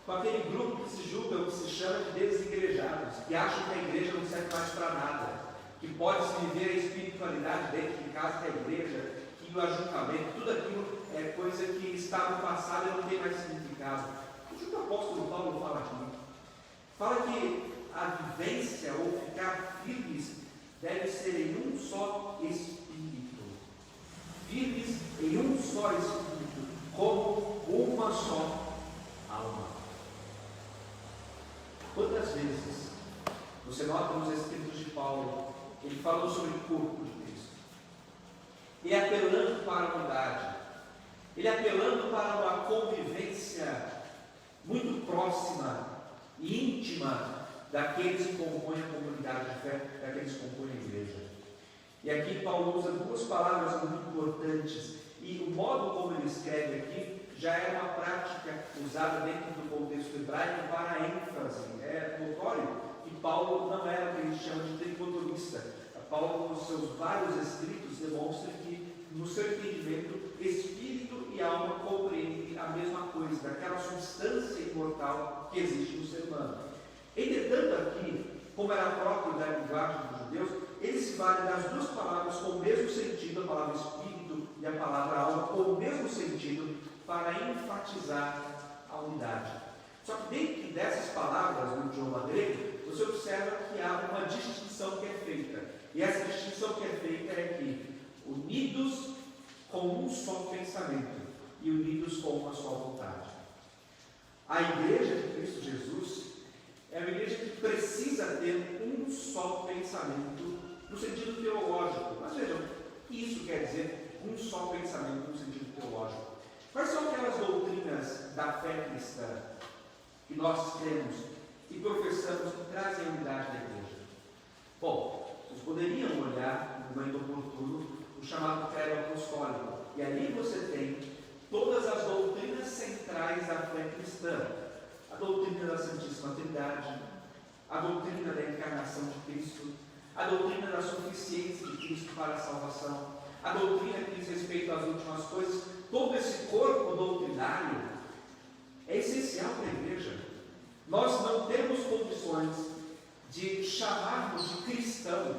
S1: com aquele grupo que se julga, que se chama de desigrejados, que acham que a igreja não serve mais para nada, que pode-se viver a espiritualidade dentro de casa da igreja, que o ajuntamento, tudo aquilo é coisa que está no passado e não tem mais significado. O que o apóstolo Paulo fala aqui? Fala que a vivência ou ficar firmes deve ser em um só espírito. Firmes em um só espírito, como uma só alma. Quantas vezes Você nota nos escritos de Paulo, ele falou sobre o corpo de Cristo. Ele apelando para a unidade. Ele apelando para uma convivência muito próxima e íntima daqueles que compõem a comunidade de fé, daqueles que compõem a igreja. E aqui Paulo usa duas palavras muito importantes, e o modo como ele escreve aqui já é uma prática usada dentro do contexto hebraico para ênfase. É notório que Paulo não era o que ele chama de tricotomista. Paulo, nos seus vários escritos, demonstra que, no seu entendimento, espírito e alma compreendem a mesma coisa, daquela substância imortal que existe no ser humano. Entretanto, aqui, como era próprio da linguagem dos judeus, ele se vale das duas palavras com o mesmo sentido, a palavra espírito e a palavra alma, com o mesmo sentido, para enfatizar a unidade. Só que dentro dessas palavras no idioma grego, você observa que há uma distinção que é feita. E essa distinção que é feita é que unidos com um só pensamento e unidos com uma só vontade. A igreja de Cristo Jesus é uma igreja que precisa ter um só pensamento no sentido teológico. Mas vejam, isso quer dizer um só pensamento no sentido teológico. Quais são aquelas doutrinas da fé cristã que nós temos e professamos que trazem a unidade da igreja? Bom, vocês poderiam olhar no momento oportuno o chamado credo apostólico, e ali você tem todas as doutrinas centrais da fé cristã: a doutrina da Santíssima Trindade, a doutrina da encarnação de Cristo, a doutrina da suficiência de Cristo para a salvação, a doutrina que diz respeito às últimas coisas. Todo esse corpo doutrinário é essencial para a igreja. Nós não temos condições de chamarmos de cristão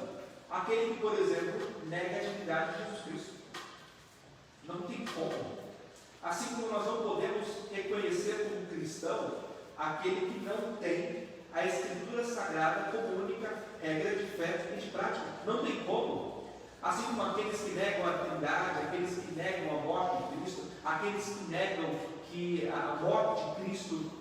S1: aquele que, por exemplo, nega a divindade de Jesus Cristo. Não tem como. Assim como nós não podemos reconhecer como cristão aquele que não tem a Escritura Sagrada como única regra de fé e de prática. Não tem como. Assim como aqueles que negam a Trindade, aqueles que negam a morte de Cristo, aqueles que negam que a morte de Cristo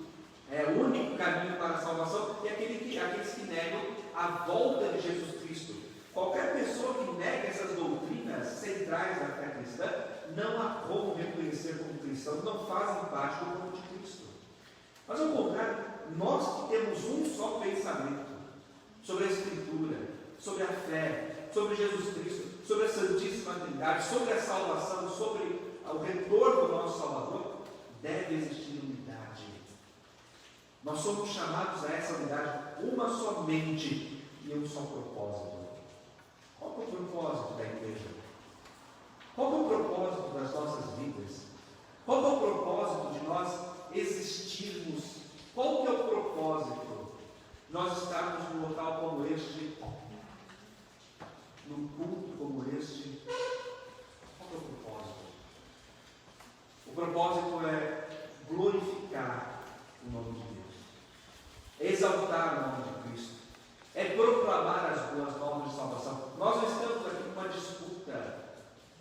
S1: é o único caminho para a salvação, e aqueles que negam a volta de Jesus Cristo. Qualquer pessoa que nega essas doutrinas centrais da fé cristã, não há como reconhecer como cristão, não fazem parte do corpo de Cristo. Mas ao contrário, nós que temos um só pensamento sobre a Escritura, sobre a fé, sobre Jesus Cristo, sobre a Santíssima Trindade, sobre a salvação, sobre o retorno do nosso Salvador, deve existir unidade. Nós somos chamados a essa unidade, uma só mente e um só propósito. Qual é o propósito da igreja? Qual é o propósito das nossas vidas? Qual é o propósito de nós existirmos? Qual é o propósito de nós estarmos num local como este, num culto como este? Qual é o propósito? O propósito é glorificar o nome de Deus, exaltar o nome de Cristo, é proclamar as boas novas de salvação. Nós não estamos aqui numa disputa,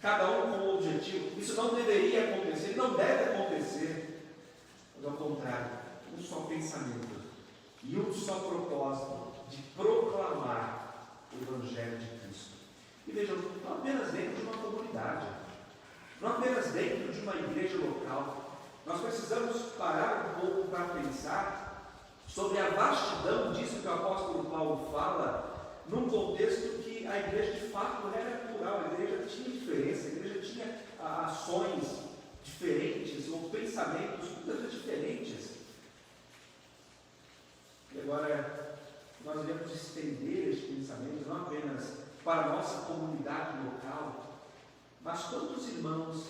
S1: cada um com um objetivo. Isso não deveria acontecer, não deve acontecer, mas ao contrário, um só pensamento e um só propósito de proclamar o Evangelho de Cristo. E vejam, não apenas dentro de uma comunidade, não apenas dentro de uma igreja local. Nós precisamos parar um pouco para pensar sobre a vastidão disso que o apóstolo Paulo fala, num contexto que a igreja de fato era plural, a igreja tinha diferença, a igreja tinha ações diferentes, ou pensamentos muitas vezes diferentes. E agora nós devemos estender este pensamento não apenas para a nossa comunidade local, mas quantos irmãos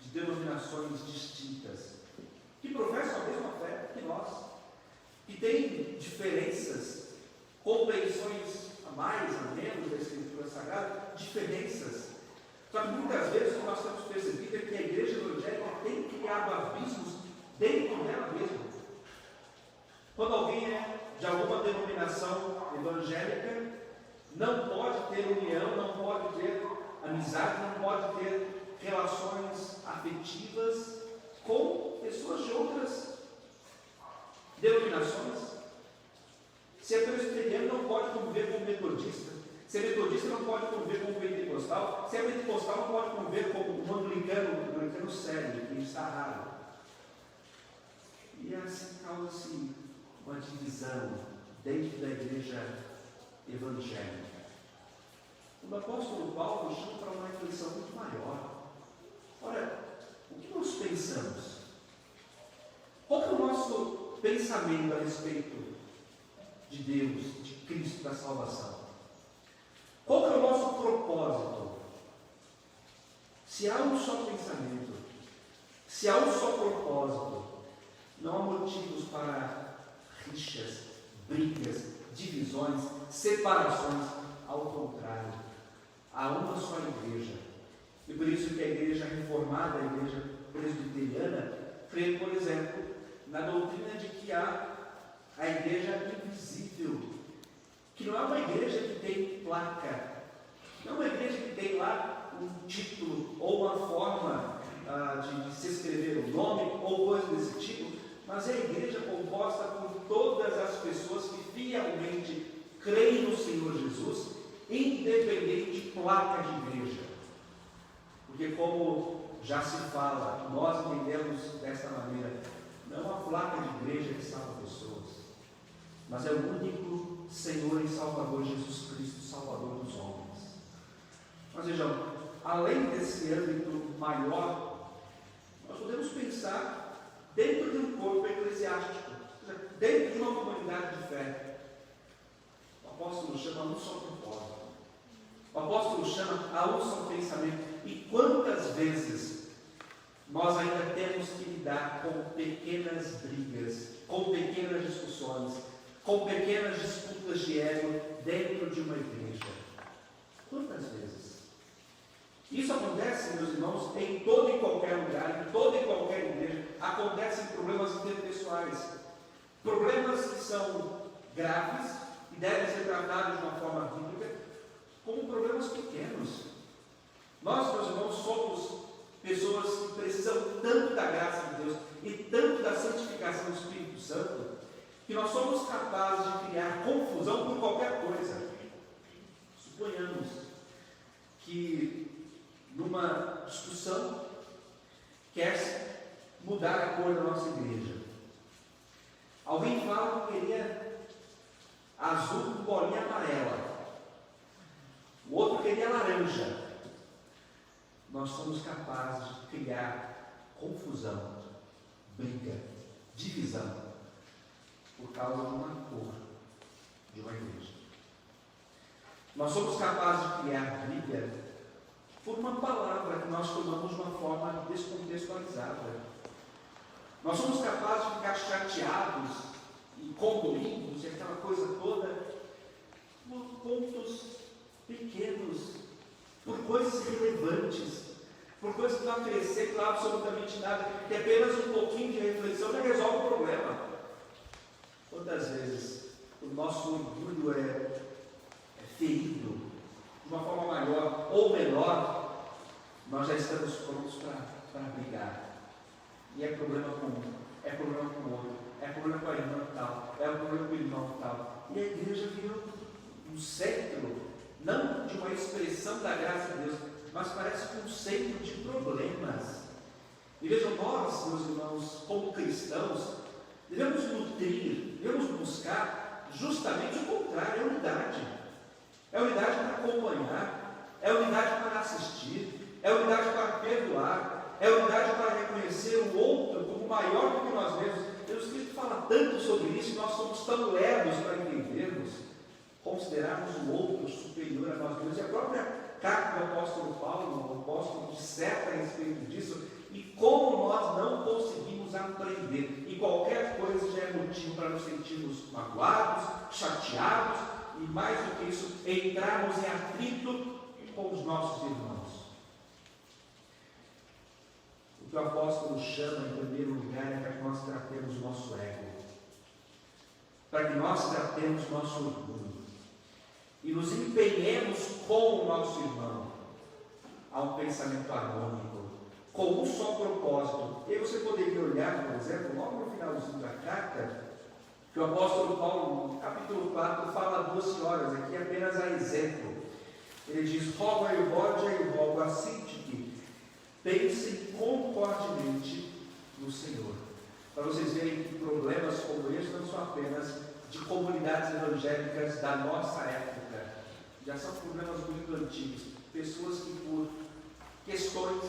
S1: de denominações distintas, que professam a mesma fé que nós, que têm diferenças, compreensões a mais, a menos da Escritura Sagrada, diferenças. Só que muitas vezes o que nós temos percebido é que a igreja evangélica tem criado abismos dentro dela mesma. Quando alguém é de alguma denominação evangélica, não pode ter união, não pode ter amizade, não pode ter relações afetivas com pessoas de outras denominações. Se é presbiteriano, não não pode conviver com o metodista, se é metodista não pode conviver com o pentecostal, se é pentecostal não pode conviver com o anglicano sério, que está raro. E assim causa-se uma divisão dentro da igreja evangélica. O apóstolo Paulo chama para uma reflexão muito maior. Ora, o que nós pensamos? Qual é o nosso pensamento a respeito de Deus, de Cristo, da salvação? Qual é o nosso propósito? Se há um só pensamento, se há um só propósito, não há motivos para rixas, brigas, divisões, separações. Ao contrário, há uma só igreja. E por isso que a igreja reformada, a igreja presbiteriana, crê, por exemplo, na doutrina de que há a igreja invisível, que não é uma igreja que tem placa, não é uma igreja que tem lá um título ou uma forma de se escrever o nome ou coisa desse tipo, mas é a igreja composta por todas as pessoas que fielmente creem no Senhor Jesus, independente de placa de igreja. Porque como já se fala, nós entendemos desta maneira, não há placa de igreja que salva pessoas, mas é o único Senhor e Salvador Jesus Cristo, Salvador dos homens. Mas vejam, além desse âmbito maior, nós podemos pensar dentro de um corpo eclesiástico, dentro de uma comunidade de fé. O apóstolo chama a um só propósito. O apóstolo chama a um só pensamento. E quantas vezes nós ainda temos que lidar com pequenas brigas, com pequenas discussões, com pequenas disputas de ego dentro de uma igreja? Quantas vezes? Isso acontece, meus irmãos, em todo e qualquer lugar, em toda e qualquer igreja. Acontecem problemas interpessoais, problemas que são graves e devem ser tratados de uma forma bíblica, como problemas pequenos. Nós, meus irmãos, somos pessoas que precisam tanto da graça de Deus e tanto da santificação do Espírito Santo, que nós somos capazes de criar confusão por qualquer coisa. Suponhamos que numa discussão quer-se mudar a cor da nossa igreja. Alguém fala que queria azul com bolinha amarela, o outro queria laranja. Nós somos capazes de criar confusão, briga, divisão, por causa de uma cor de uma igreja. Nós somos capazes de criar briga por uma palavra que nós tomamos de uma forma descontextualizada. Nós somos capazes de ficar chateados e condoídos e aquela coisa toda por pontos pequenos, por coisas irrelevantes, por coisas que não acrescentam absolutamente nada, que apenas um pouquinho de reflexão já resolve o problema. Quantas vezes o nosso orgulho é ferido de uma forma maior ou menor, nós já estamos prontos para brigar. E é problema com um, é problema com o outro, é problema com a irmã tal, é problema com o irmão tal. E a igreja virou um centro, não de uma expressão da graça de Deus, mas parece que um centro de problemas. E vejam, nós, meus irmãos, como cristãos, devemos nutrir, devemos buscar justamente o contrário, é unidade. É unidade para acompanhar, é unidade para assistir, é unidade para perdoar, é unidade para reconhecer o outro como maior do que nós mesmos. Jesus Cristo fala tanto sobre isso, nós somos tão lerdos para entendermos, considerarmos o outro superior a nós mesmos. E a própria carta do apóstolo Paulo, o apóstolo disserta a respeito disso, e como nós não conseguimos aprender, e qualquer coisa já é motivo para nos sentirmos magoados, chateados, e mais do que isso, entrarmos em atrito com os nossos irmãos. O que o apóstolo chama, em primeiro lugar, é para que nós tratemos o nosso ego, para que nós tratemos o nosso orgulho, e nos empenhemos com o nosso irmão a um pensamento harmônico, com um só propósito. E aí você poderia olhar, por exemplo, logo no finalzinho da carta, que o apóstolo Paulo, no capítulo 4, fala a 2 senhoras, aqui apenas a exemplo. Ele diz: rogo a Evódia e rogo a Síntique, pensem concordemente no Senhor. Para vocês verem que problemas como esse não são apenas de comunidades evangélicas da nossa época, já são problemas muito antigos. Pessoas que por questões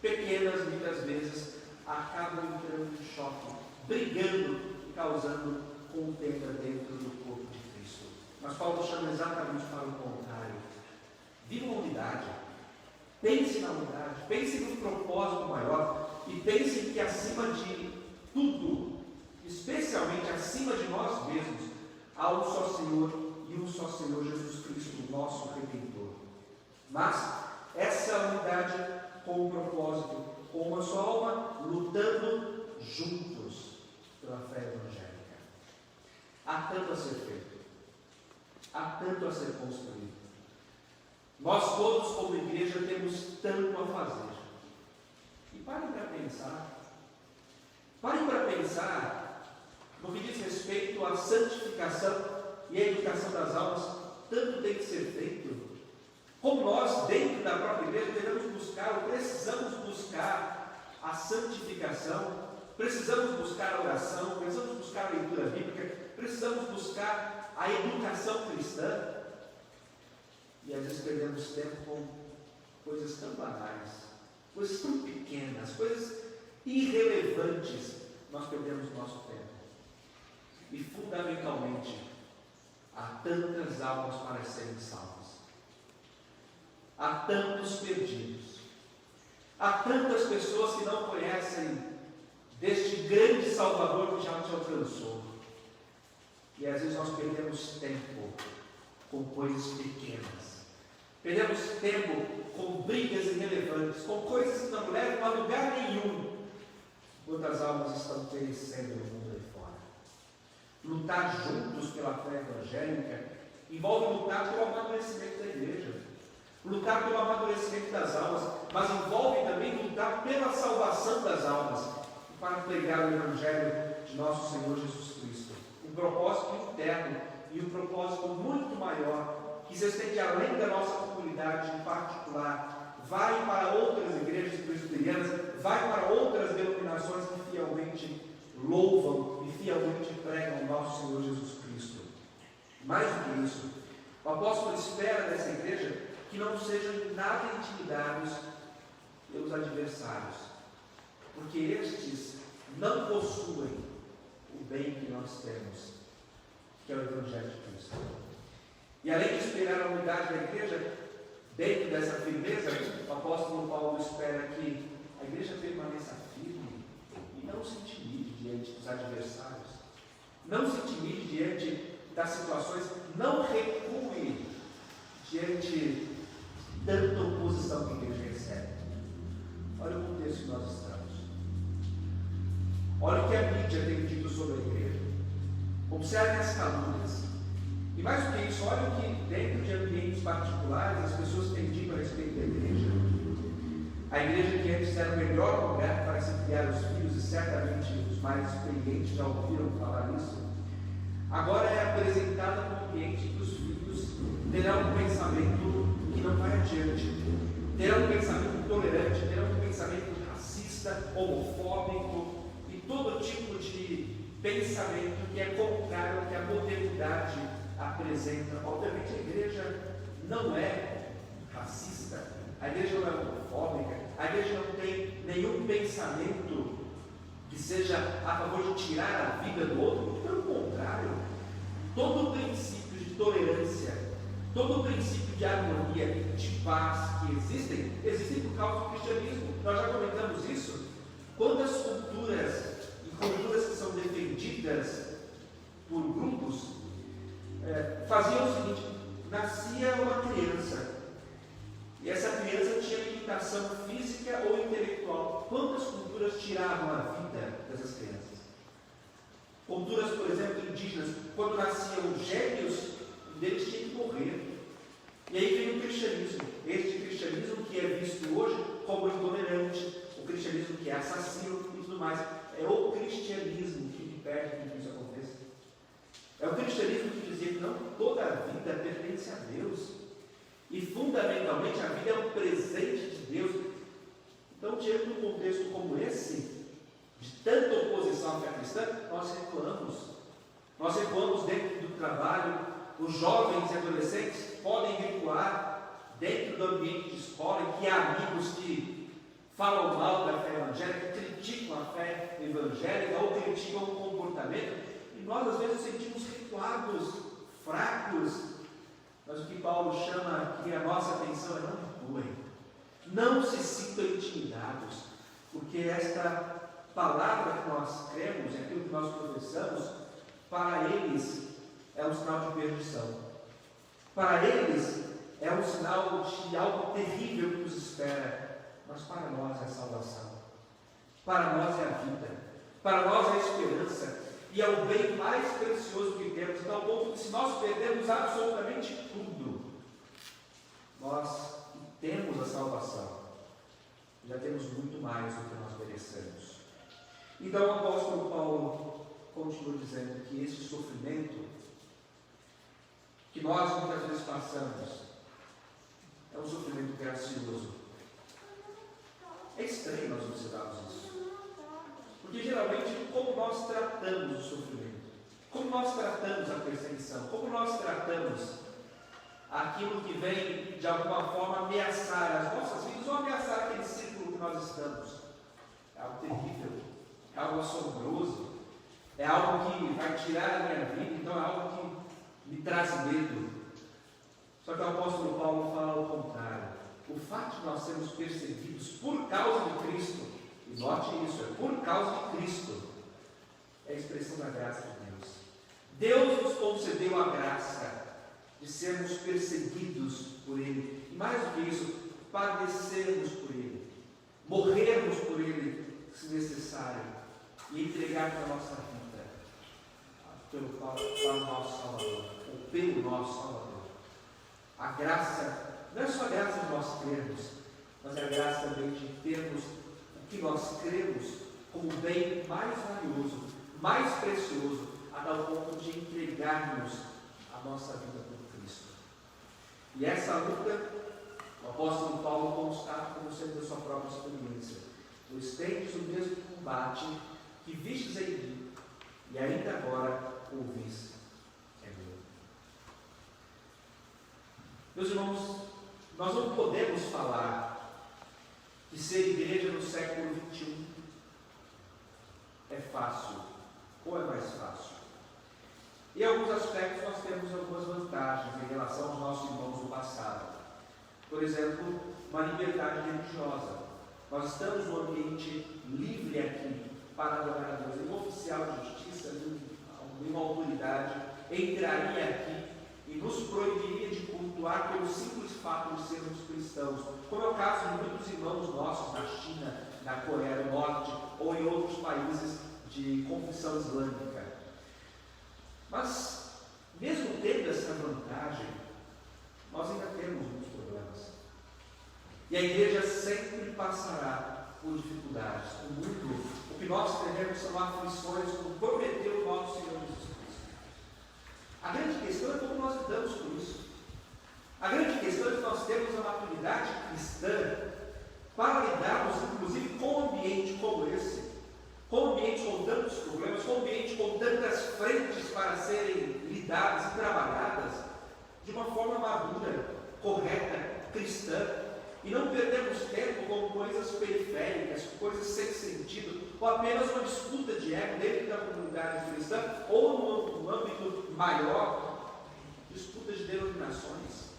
S1: pequenas, muitas vezes, acabam entrando em choque, brigando e causando contenda dentro do corpo de Cristo. Mas Paulo chama exatamente para o contrário. Viva a unidade, pense na unidade, pense no propósito maior e pense que acima de tudo, especialmente acima de nós mesmos, há um só Senhor e um só Senhor Jesus Cristo, nosso Redentor. Mas essa unidade com um propósito, com uma só alma, lutando juntos pela fé evangélica. Há tanto a ser feito, há tanto a ser construído. Nós todos, como igreja, temos tanto a fazer. E parem para pensar no que diz respeito à santificação e à educação das almas, tanto tem que ser feito. Como nós, dentro da própria igreja, devemos buscar, ou precisamos buscar a santificação, precisamos buscar a oração, precisamos buscar a leitura bíblica, precisamos buscar a educação cristã. E às vezes perdemos tempo com coisas tão banais, coisas tão pequenas, coisas irrelevantes. Nós perdemos nosso tempo. E fundamentalmente, há tantas almas para serem salvas, há tantos perdidos, há tantas pessoas que não conhecem deste grande Salvador que já nos alcançou. E às vezes nós perdemos tempo com coisas pequenas. Perdemos tempo com brigas irrelevantes, com coisas que não levam a lugar nenhum. Quantas almas estão perecendo no mundo aí fora? Lutar juntos pela fé evangélica envolve lutar pelo amadurecimento da igreja, lutar pelo amadurecimento das almas, mas envolve também lutar pela salvação das almas e para pregar o Evangelho de nosso Senhor Jesus Cristo. Um propósito interno e um propósito muito maior, que se estende além da nossa comunidade em particular, vai para outras igrejas presbiterianas, vai para outras denominações que fielmente louvam e fielmente pregam o nosso Senhor Jesus Cristo. Mais do que isso, o apóstolo espera dessa igreja que não sejam nada intimidados pelos adversários, porque estes não possuem o bem que nós temos, que é o Evangelho de Cristo. E além de esperar a unidade da igreja, dentro dessa firmeza, o apóstolo Paulo espera que a igreja permaneça firme e não se intimide diante dos adversários, não se intimide diante das situações, não recue diante de tanta oposição que a igreja recebe. Olha o contexto que nós estamos. Olha o que a mídia tem dito sobre a igreja. Observem as calúnias. E mais do que isso, olha o que dentro de ambientes particulares as pessoas têm dito a respeito da igreja. A igreja que antes era o melhor lugar para se criar os filhos, e certamente os mais experientes já ouviram falar nisso, agora é apresentada como ambiente que os filhos terão um pensamento que não vai adiante, terão um pensamento intolerante, terão um pensamento racista, homofóbico e todo tipo de pensamento que é contrário ao que a modernidade apresenta. Obviamente a igreja não é racista, a igreja não é homofóbica, a igreja não tem nenhum pensamento que seja a favor de tirar a vida do outro. Pelo contrário, todo o princípio de tolerância, todo o princípio de harmonia, de paz que existem por causa do cristianismo. Nós já comentamos isso. Quantas culturas e culturas que são defendidas por grupos faziam o seguinte: nascia uma criança e essa criança tinha limitação física ou intelectual. Quantas culturas tiravam a vida dessas crianças? Culturas, por exemplo, indígenas, quando nasciam gêmeos, um deles tinha que morrer. E aí vem o cristianismo, este cristianismo que é visto hoje como intolerante, o cristianismo que é assassino e tudo mais. É o cristianismo que impede que isso aconteça. não toda a vida pertence a Deus. E fundamentalmente a vida é um presente de Deus. Então, diante de um contexto como esse, de tanta oposição à fé cristã, nós recuamos. Nós recuamos dentro do trabalho. Os jovens e adolescentes podem recuar dentro do ambiente de escola, em que há amigos que falam mal da fé evangélica, criticam a fé evangélica ou criticam o comportamento, e nós às vezes nos sentimos recuados, fracos. Mas o que Paulo chama aqui a nossa atenção é: não recuem, não se sintam intimidados, porque esta palavra que nós cremos, aquilo que nós professamos, para eles é um sinal de perdição, para eles é um sinal de algo terrível que nos espera. Mas para nós é a salvação, para nós é a vida, para nós é a esperança, e é o bem mais precioso que temos, a tal ponto que, se nós perdemos absolutamente tudo, nós que temos a salvação, já temos muito mais do que nós merecemos. Então o apóstolo Paulo continua dizendo que esse sofrimento que nós muitas vezes passamos é um sofrimento gracioso. É estranho nós observarmos isso, porque geralmente, como nós tratamos o sofrimento, como nós tratamos a perseguição, como nós tratamos aquilo que vem de alguma forma ameaçar as nossas vidas ou ameaçar aquele círculo que nós estamos, é algo terrível, é algo assombroso, é algo que vai tirar a minha vida, então é algo que me traz medo. Só que o apóstolo Paulo fala ao contrário. O fato de nós sermos perseguidos por causa de Cristo, e note isso, é por causa de Cristo, é a expressão da graça de Deus. Deus nos concedeu a graça de sermos perseguidos por Ele, e mais do que isso, padecermos por Ele, morrermos por Ele, se necessário, e entregar a nossa vida para o nosso Salvador, ou pelo nosso Salvador. A graça não é só a graça de nós crermos, mas é a graça também de termos o que nós cremos como bem mais valioso, mais precioso, a tal ponto de entregarmos a nossa vida por Cristo. E essa luta, o apóstolo Paulo constata como sendo da sua própria experiência. Pois tendes o mesmo combate que vistes em mim, e ainda agora ouvis é meu. Meus irmãos, nós não podemos falar que ser igreja no século XXI é fácil, ou é mais fácil. Em alguns aspectos nós temos algumas vantagens em relação aos nossos irmãos do passado. Por exemplo, uma liberdade religiosa. Nós estamos num ambiente livre aqui para adorar a Deus. Um oficial de justiça, uma autoridade, entraria aqui e nos proibiria de cultuar pelo simples fato de sermos cristãos, como é o caso de muitos irmãos nossos na China, na Coreia do Norte ou em outros países de confissão islâmica. Mas, mesmo tendo essa vantagem, nós ainda temos muitos problemas. E a igreja sempre passará por dificuldades. O mundo, o que nós teremos são aflições, como prometeu o nosso Senhor Jesus Cristo. A grande questão é como nós lidamos com isso. A grande questão é que nós temos a maturidade cristã para lidarmos, inclusive, com um ambiente como esse, com um ambiente com tantos problemas, com um ambiente com tantas frentes para serem lidadas e trabalhadas de uma forma madura, correta, cristã, e não perdemos tempo com coisas periféricas, coisas sem sentido, ou apenas uma disputa de ego dentro da comunidade cristã, ou num âmbito maior, disputas de denominações.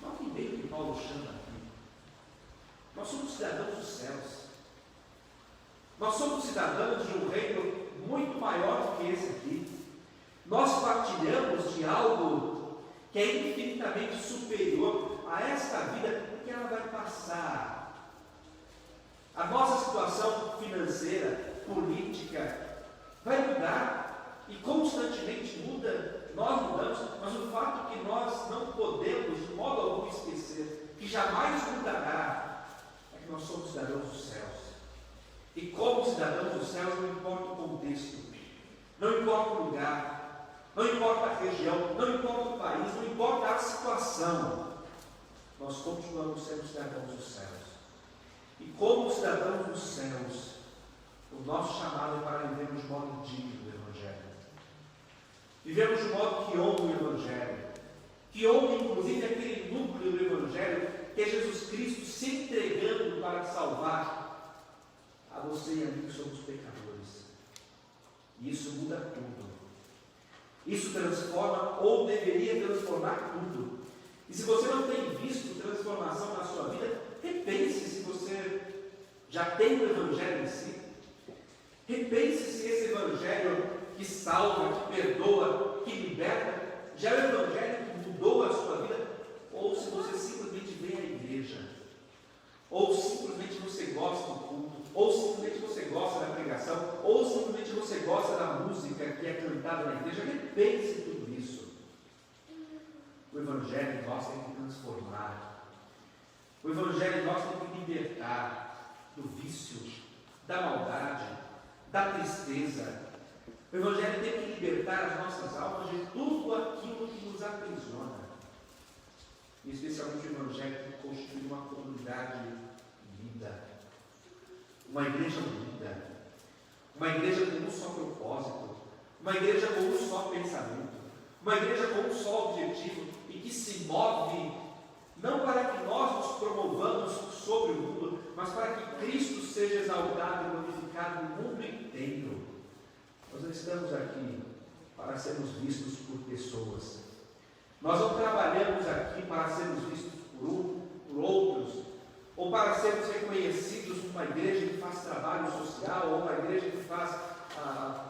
S1: Notem bem o que Paulo chama aqui. Nós somos cidadãos dos céus. Nós somos cidadãos de um reino muito maior do que esse aqui. Nós partilhamos de algo que é infinitamente superior a esta vida, porque ela vai passar. A nossa situação financeira, política, vai mudar, e constantemente muda, nós mudamos, mas o fato que nós não podemos de modo algum esquecer, que jamais mudará, é que nós somos cidadãos dos céus. E como cidadãos dos céus, não importa o contexto, não importa o lugar, Não importa a região, não importa o país, não importa a situação, nós continuamos sendo cidadãos dos céus. E como cidadãos dos céus, o nosso chamado é para vivermos de modo digno do Evangelho. Vivemos de modo que honra o Evangelho, que honra inclusive aquele núcleo do Evangelho, que é Jesus Cristo se entregando para salvar a você e a mim que somos pecadores. E isso muda tudo. Isso transforma ou deveria transformar tudo. E se você não tem visto transformação na sua vida, repense se você já tem o Evangelho em si. Repense se esse Evangelho que salva, que perdoa, que liberta, já é o Evangelho que mudou a sua vida, ou se você simplesmente vem à igreja, ou simplesmente você gosta do culto, ou simplesmente você gosta da pregação, ou simplesmente você gosta da música que é cantada na igreja. Repense tudo isso. O Evangelho em nós tem que transformar. O Evangelho em nós tem que libertar do vício, da maldade, da tristeza. O Evangelho tem que libertar as nossas almas de tudo aquilo que nos aprisiona. E especialmente o Evangelho que constitui uma comunidade unida, uma igreja unida, uma igreja com um só propósito, uma igreja com um só pensamento, uma igreja com um só objetivo e que se move não para que nós nos promovamos sobre o mundo, mas para que Cristo seja exaltado e glorificado no mundo inteiro. Nós não estamos aqui para sermos vistos por pessoas. Nós não trabalhamos aqui para sermos vistos por outros, ou para sermos reconhecidos como uma igreja que faz trabalho social, ou uma igreja que faz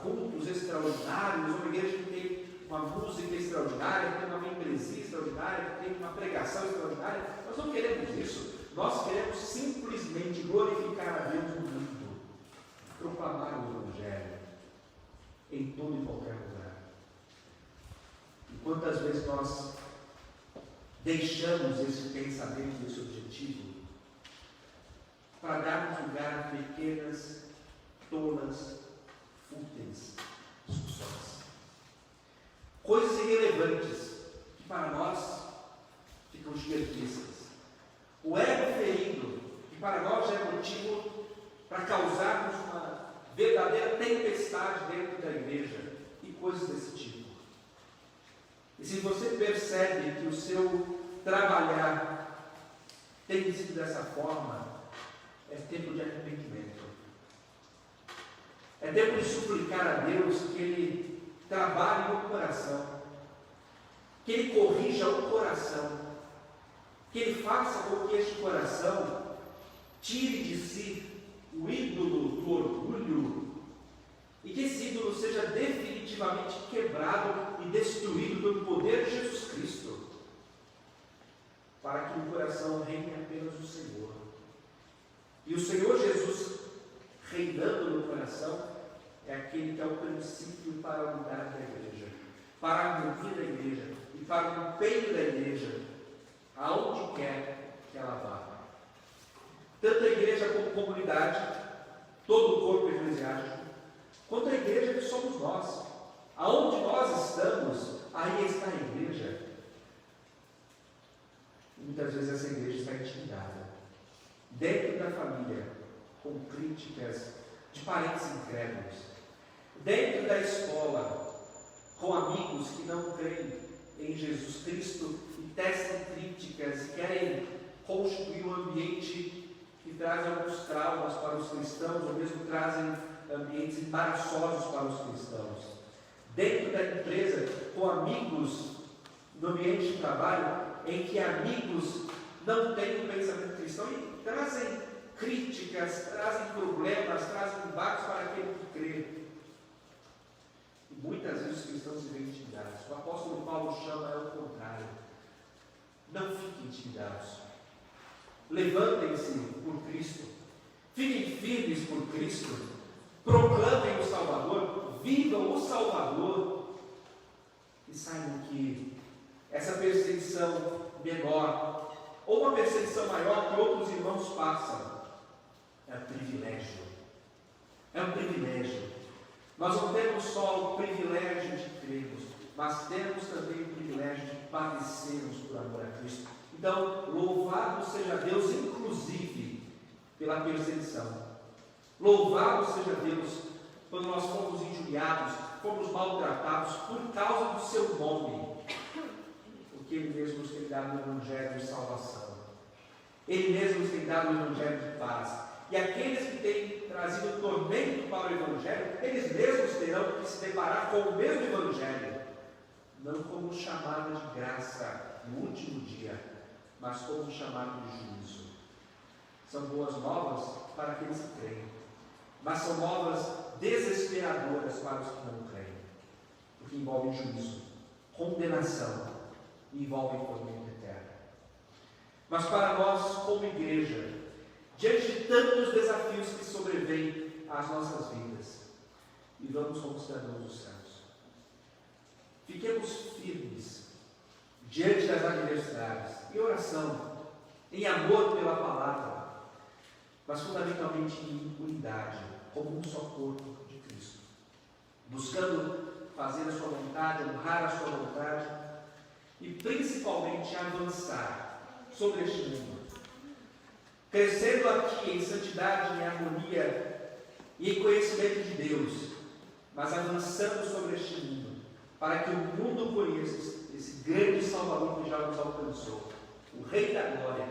S1: cultos extraordinários, ou uma igreja que tem uma música extraordinária, que tem uma membresia extraordinária, que tem uma pregação extraordinária. Nós não queremos isso. Nós queremos simplesmente glorificar a Deus no mundo, proclamar o Evangelho em todo e qualquer lugar. E quantas vezes nós deixamos esse pensamento, esse objetivo, para darmos lugar a pequenas, tolas, fúteis discussões. Coisas irrelevantes que para nós ficam gigantescas. O ego ferido, que para nós já é motivo para causarmos uma verdadeira tempestade dentro da igreja e coisas desse tipo. E se você percebe que o seu trabalhar tem sido dessa forma, é tempo de arrependimento. É tempo de suplicar a Deus que Ele trabalhe no coração, que Ele corrija o coração, que Ele faça com que este coração tire de si o ídolo do orgulho e que esse ídolo seja definitivamente quebrado e destruído pelo poder de Jesus Cristo, para que no coração reine apenas o Senhor. E o Senhor Jesus reinando no coração é aquele que é o princípio para a unidade da igreja, para a harmonia da igreja e para o empenho da igreja, aonde quer que ela vá. Tanto a igreja como comunidade, todo o corpo eclesiástico, quanto a igreja que somos nós. Aonde nós estamos, aí está a igreja. E muitas vezes essa igreja está intimidada. Dentro da família, com críticas de parentes incrédulos. Dentro da escola, com amigos que não creem em Jesus Cristo e testam críticas e querem constituir um ambiente que traz alguns traumas para os cristãos, ou mesmo trazem ambientes embaraçosos para os cristãos. Dentro da empresa, com amigos no ambiente de trabalho, em que amigos não têm um pensamento cristão e trazem críticas, trazem problemas, trazem embates para aquele que crê. E muitas vezes os cristãos se veem intimidados. O apóstolo Paulo chama ao contrário. Não fiquem intimidados. Levantem-se por Cristo. Fiquem firmes por Cristo. Proclamem o Salvador. Vivam o Salvador. E saibam que essa perseguição menor, ou uma perseguição maior que outros irmãos passam, é um privilégio. É um privilégio. Nós não temos só o privilégio de crermos, mas temos também o privilégio de padecermos por amor a Cristo. Então, louvado seja Deus, inclusive, pela perseguição. Louvado seja Deus quando nós fomos injuriados, fomos maltratados por causa do seu nome, porque Ele mesmo nos tem dado o Evangelho de salvação. Ele mesmo nos tem dado o Evangelho de paz. E aqueles que têm trazido tormento para o Evangelho, eles mesmos terão que se deparar com o mesmo Evangelho, não como chamado de graça no último dia, mas como chamado de juízo. São boas novas para aqueles que creem, mas são novas desesperadoras para os que não creem, porque envolvem juízo, condenação e envolvem tormento eterno. Mas para nós, como igreja, diante de tantos desafios que sobrevêm às nossas vidas, e vamos conquistando os céus, fiquemos firmes diante das adversidades, em oração, em amor pela palavra, mas fundamentalmente em unidade, como um só corpo de Cristo, buscando fazer a sua vontade, honrar a sua vontade e principalmente avançar sobre este mundo, crescendo aqui em santidade, em harmonia e em conhecimento de Deus, mas avançando sobre este mundo, para que o mundo conheça esse grande Salvador que já nos alcançou, o Rei da Glória,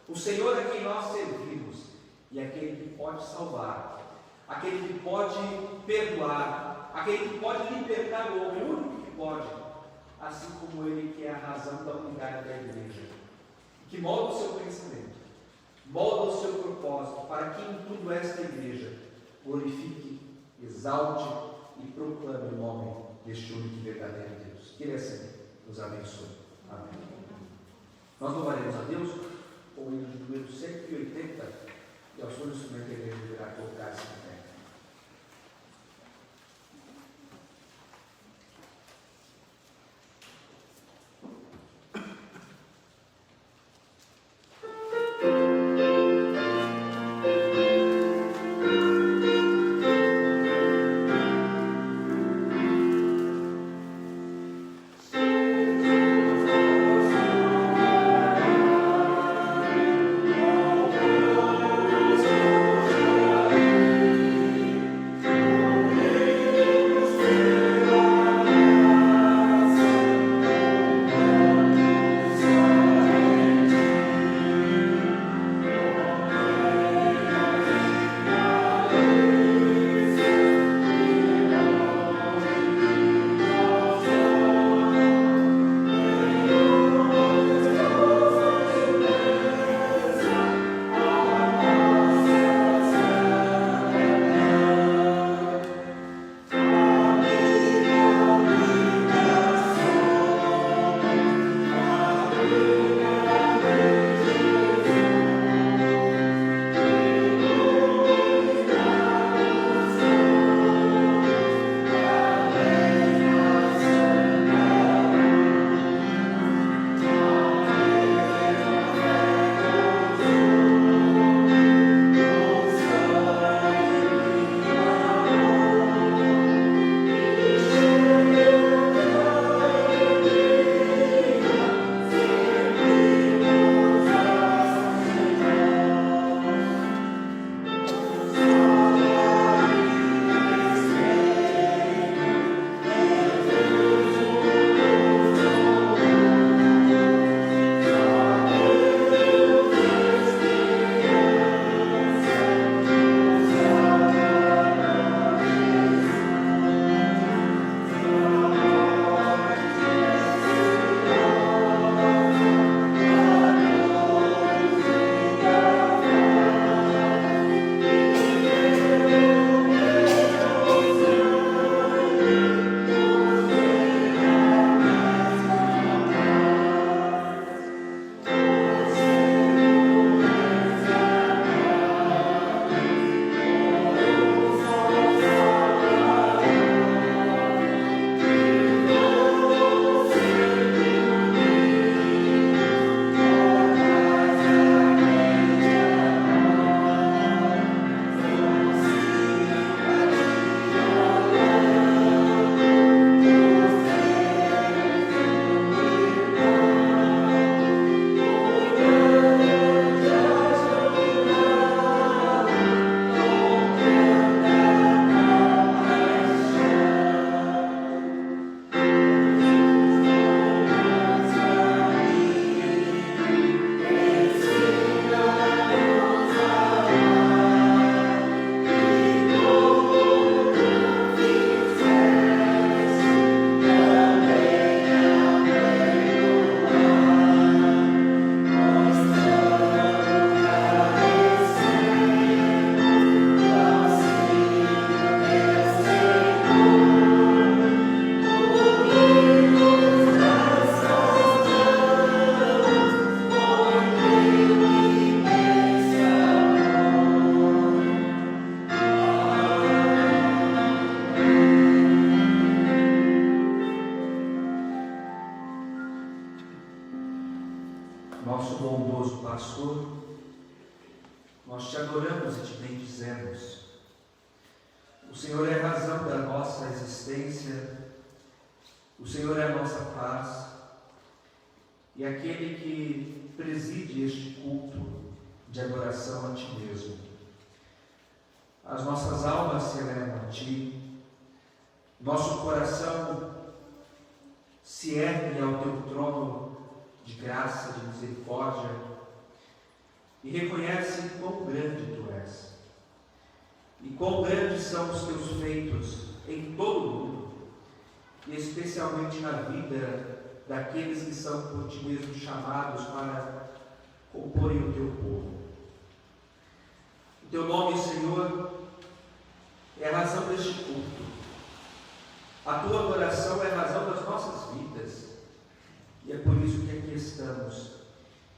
S1: o Senhor a quem nós servimos, e aquele que pode salvar, aquele que pode perdoar, aquele que pode libertar o homem, o único que pode, assim como Ele que é a razão da unidade da igreja, que molda o seu pensamento, molda o seu propósito, para que em tudo esta igreja glorifique, exalte e proclame o nome deste único e verdadeiro Deus. Que Ele assim nos abençoe. Amém. Nós louvaremos a Deus com o hino de número 180 e ao som do instrumento que a igreja deverá colocar-se em pé.
S4: Oh,
S1: te adoramos e te bendizemos. O Senhor é a razão da nossa existência, o Senhor é a nossa paz e aquele que preside este culto de adoração a Ti mesmo. As nossas almas se elevam a Ti, nosso coração se ergue ao Teu trono de graça, de misericórdia e reconhece quão grande Tu és e quão grandes são os Teus feitos em todo o mundo e especialmente na vida daqueles que são por Ti mesmo chamados para comporem o Teu povo. O Teu nome, Senhor, é a razão deste culto. A Tua adoração é a razão das nossas vidas. E é por isso que aqui estamos.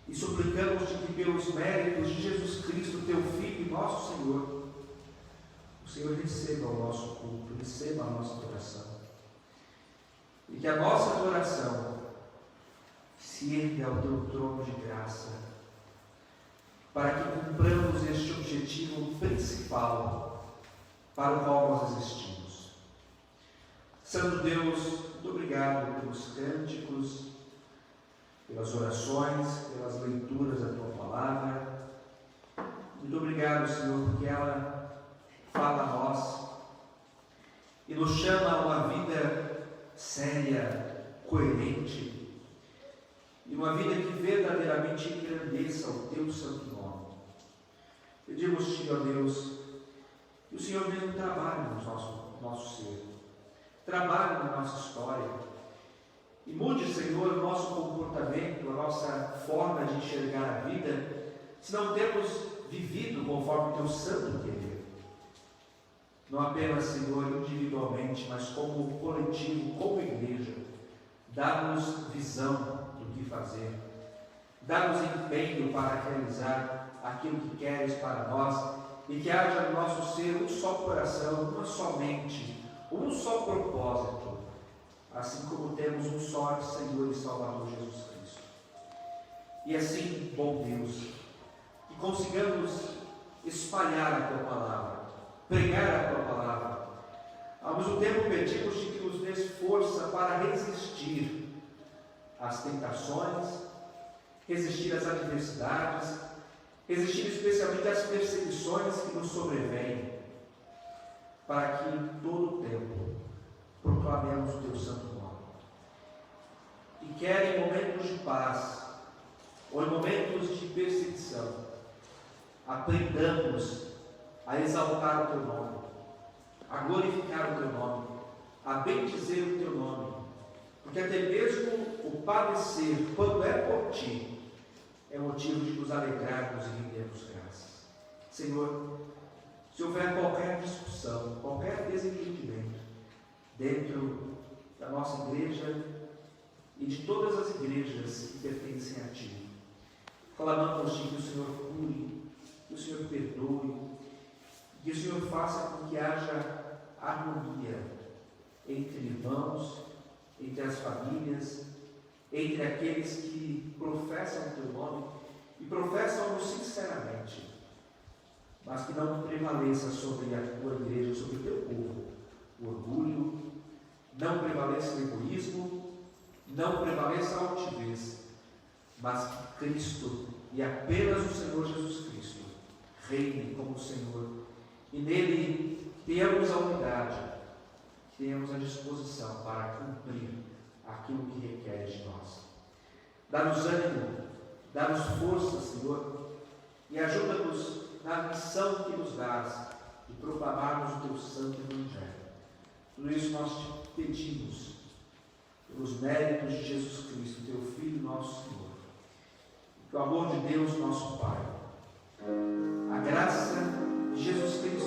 S1: E suplicamos-te que pelos méritos de Jesus Cristo, Teu Filho e nosso Senhor, o Senhor receba o nosso culto, receba a nossa adoração. E que a nossa adoração se ergue ao Teu trono de graça, para que cumpramos este objetivo principal para o qual nós existimos. Santo Deus, muito obrigado pelos cânticos, pelas orações, pelas leituras da Tua palavra. Muito obrigado, Senhor, porque ela fala a nós e nos chama a uma vida séria, coerente, e uma vida que verdadeiramente engrandeça o Teu santo nome. Pedimos-te, ó Deus, que o Senhor mesmo trabalhe no nosso ser, trabalhe na nossa história, e mude, Senhor, o nosso comportamento, a nossa forma de enxergar a vida, se não temos vivido conforme o Teu santo querer. Não apenas, Senhor, individualmente, mas como coletivo, como igreja. Dá-nos visão do que fazer. Dá-nos empenho para realizar aquilo que queres para nós e que haja no nosso ser um só coração, uma só mente, um só propósito, assim como temos um só Senhor e Salvador Jesus Cristo. E assim, bom Deus, que consigamos espalhar a Tua palavra, pregar a Tua palavra. Ao mesmo tempo pedimos-te que nos dês força para resistir às tentações, resistir às adversidades, resistir especialmente às perseguições que nos sobrevêm, para que em todo o tempo proclamemos o Teu santo nome. E quer em momentos de paz ou em momentos de perseguição, aprendamos a exaltar o Teu nome, a glorificar o Teu nome, a bendizer o Teu nome, porque até mesmo o padecer, quando é por Ti, é motivo de nos alegrarmos e rendermos graças. Senhor, se houver qualquer discussão, qualquer desentendimento dentro da nossa igreja e de todas as igrejas que pertencem a Ti, clamamos-te que o Senhor cure, que o Senhor perdoe, que o Senhor faça com que haja harmonia entre irmãos, entre as famílias, entre aqueles que professam o Teu nome e professam-no sinceramente, mas que não prevaleça sobre a Tua igreja, sobre o Teu povo, o orgulho, não prevaleça o egoísmo, não prevaleça a altivez, mas que Cristo e apenas o Senhor Jesus Cristo reine como Senhor, e nele tenhamos a unidade, tenhamos a disposição para cumprir aquilo que requer de nós. Dá-nos ânimo, dá-nos força, Senhor, e ajuda-nos na missão que nos dás de proclamarmos o Teu santo Evangelho. Tudo isso nós Te pedimos, pelos méritos de Jesus Cristo, Teu Filho, nosso Senhor. Que o amor de Deus, nosso Pai, a graça de Jesus Cristo,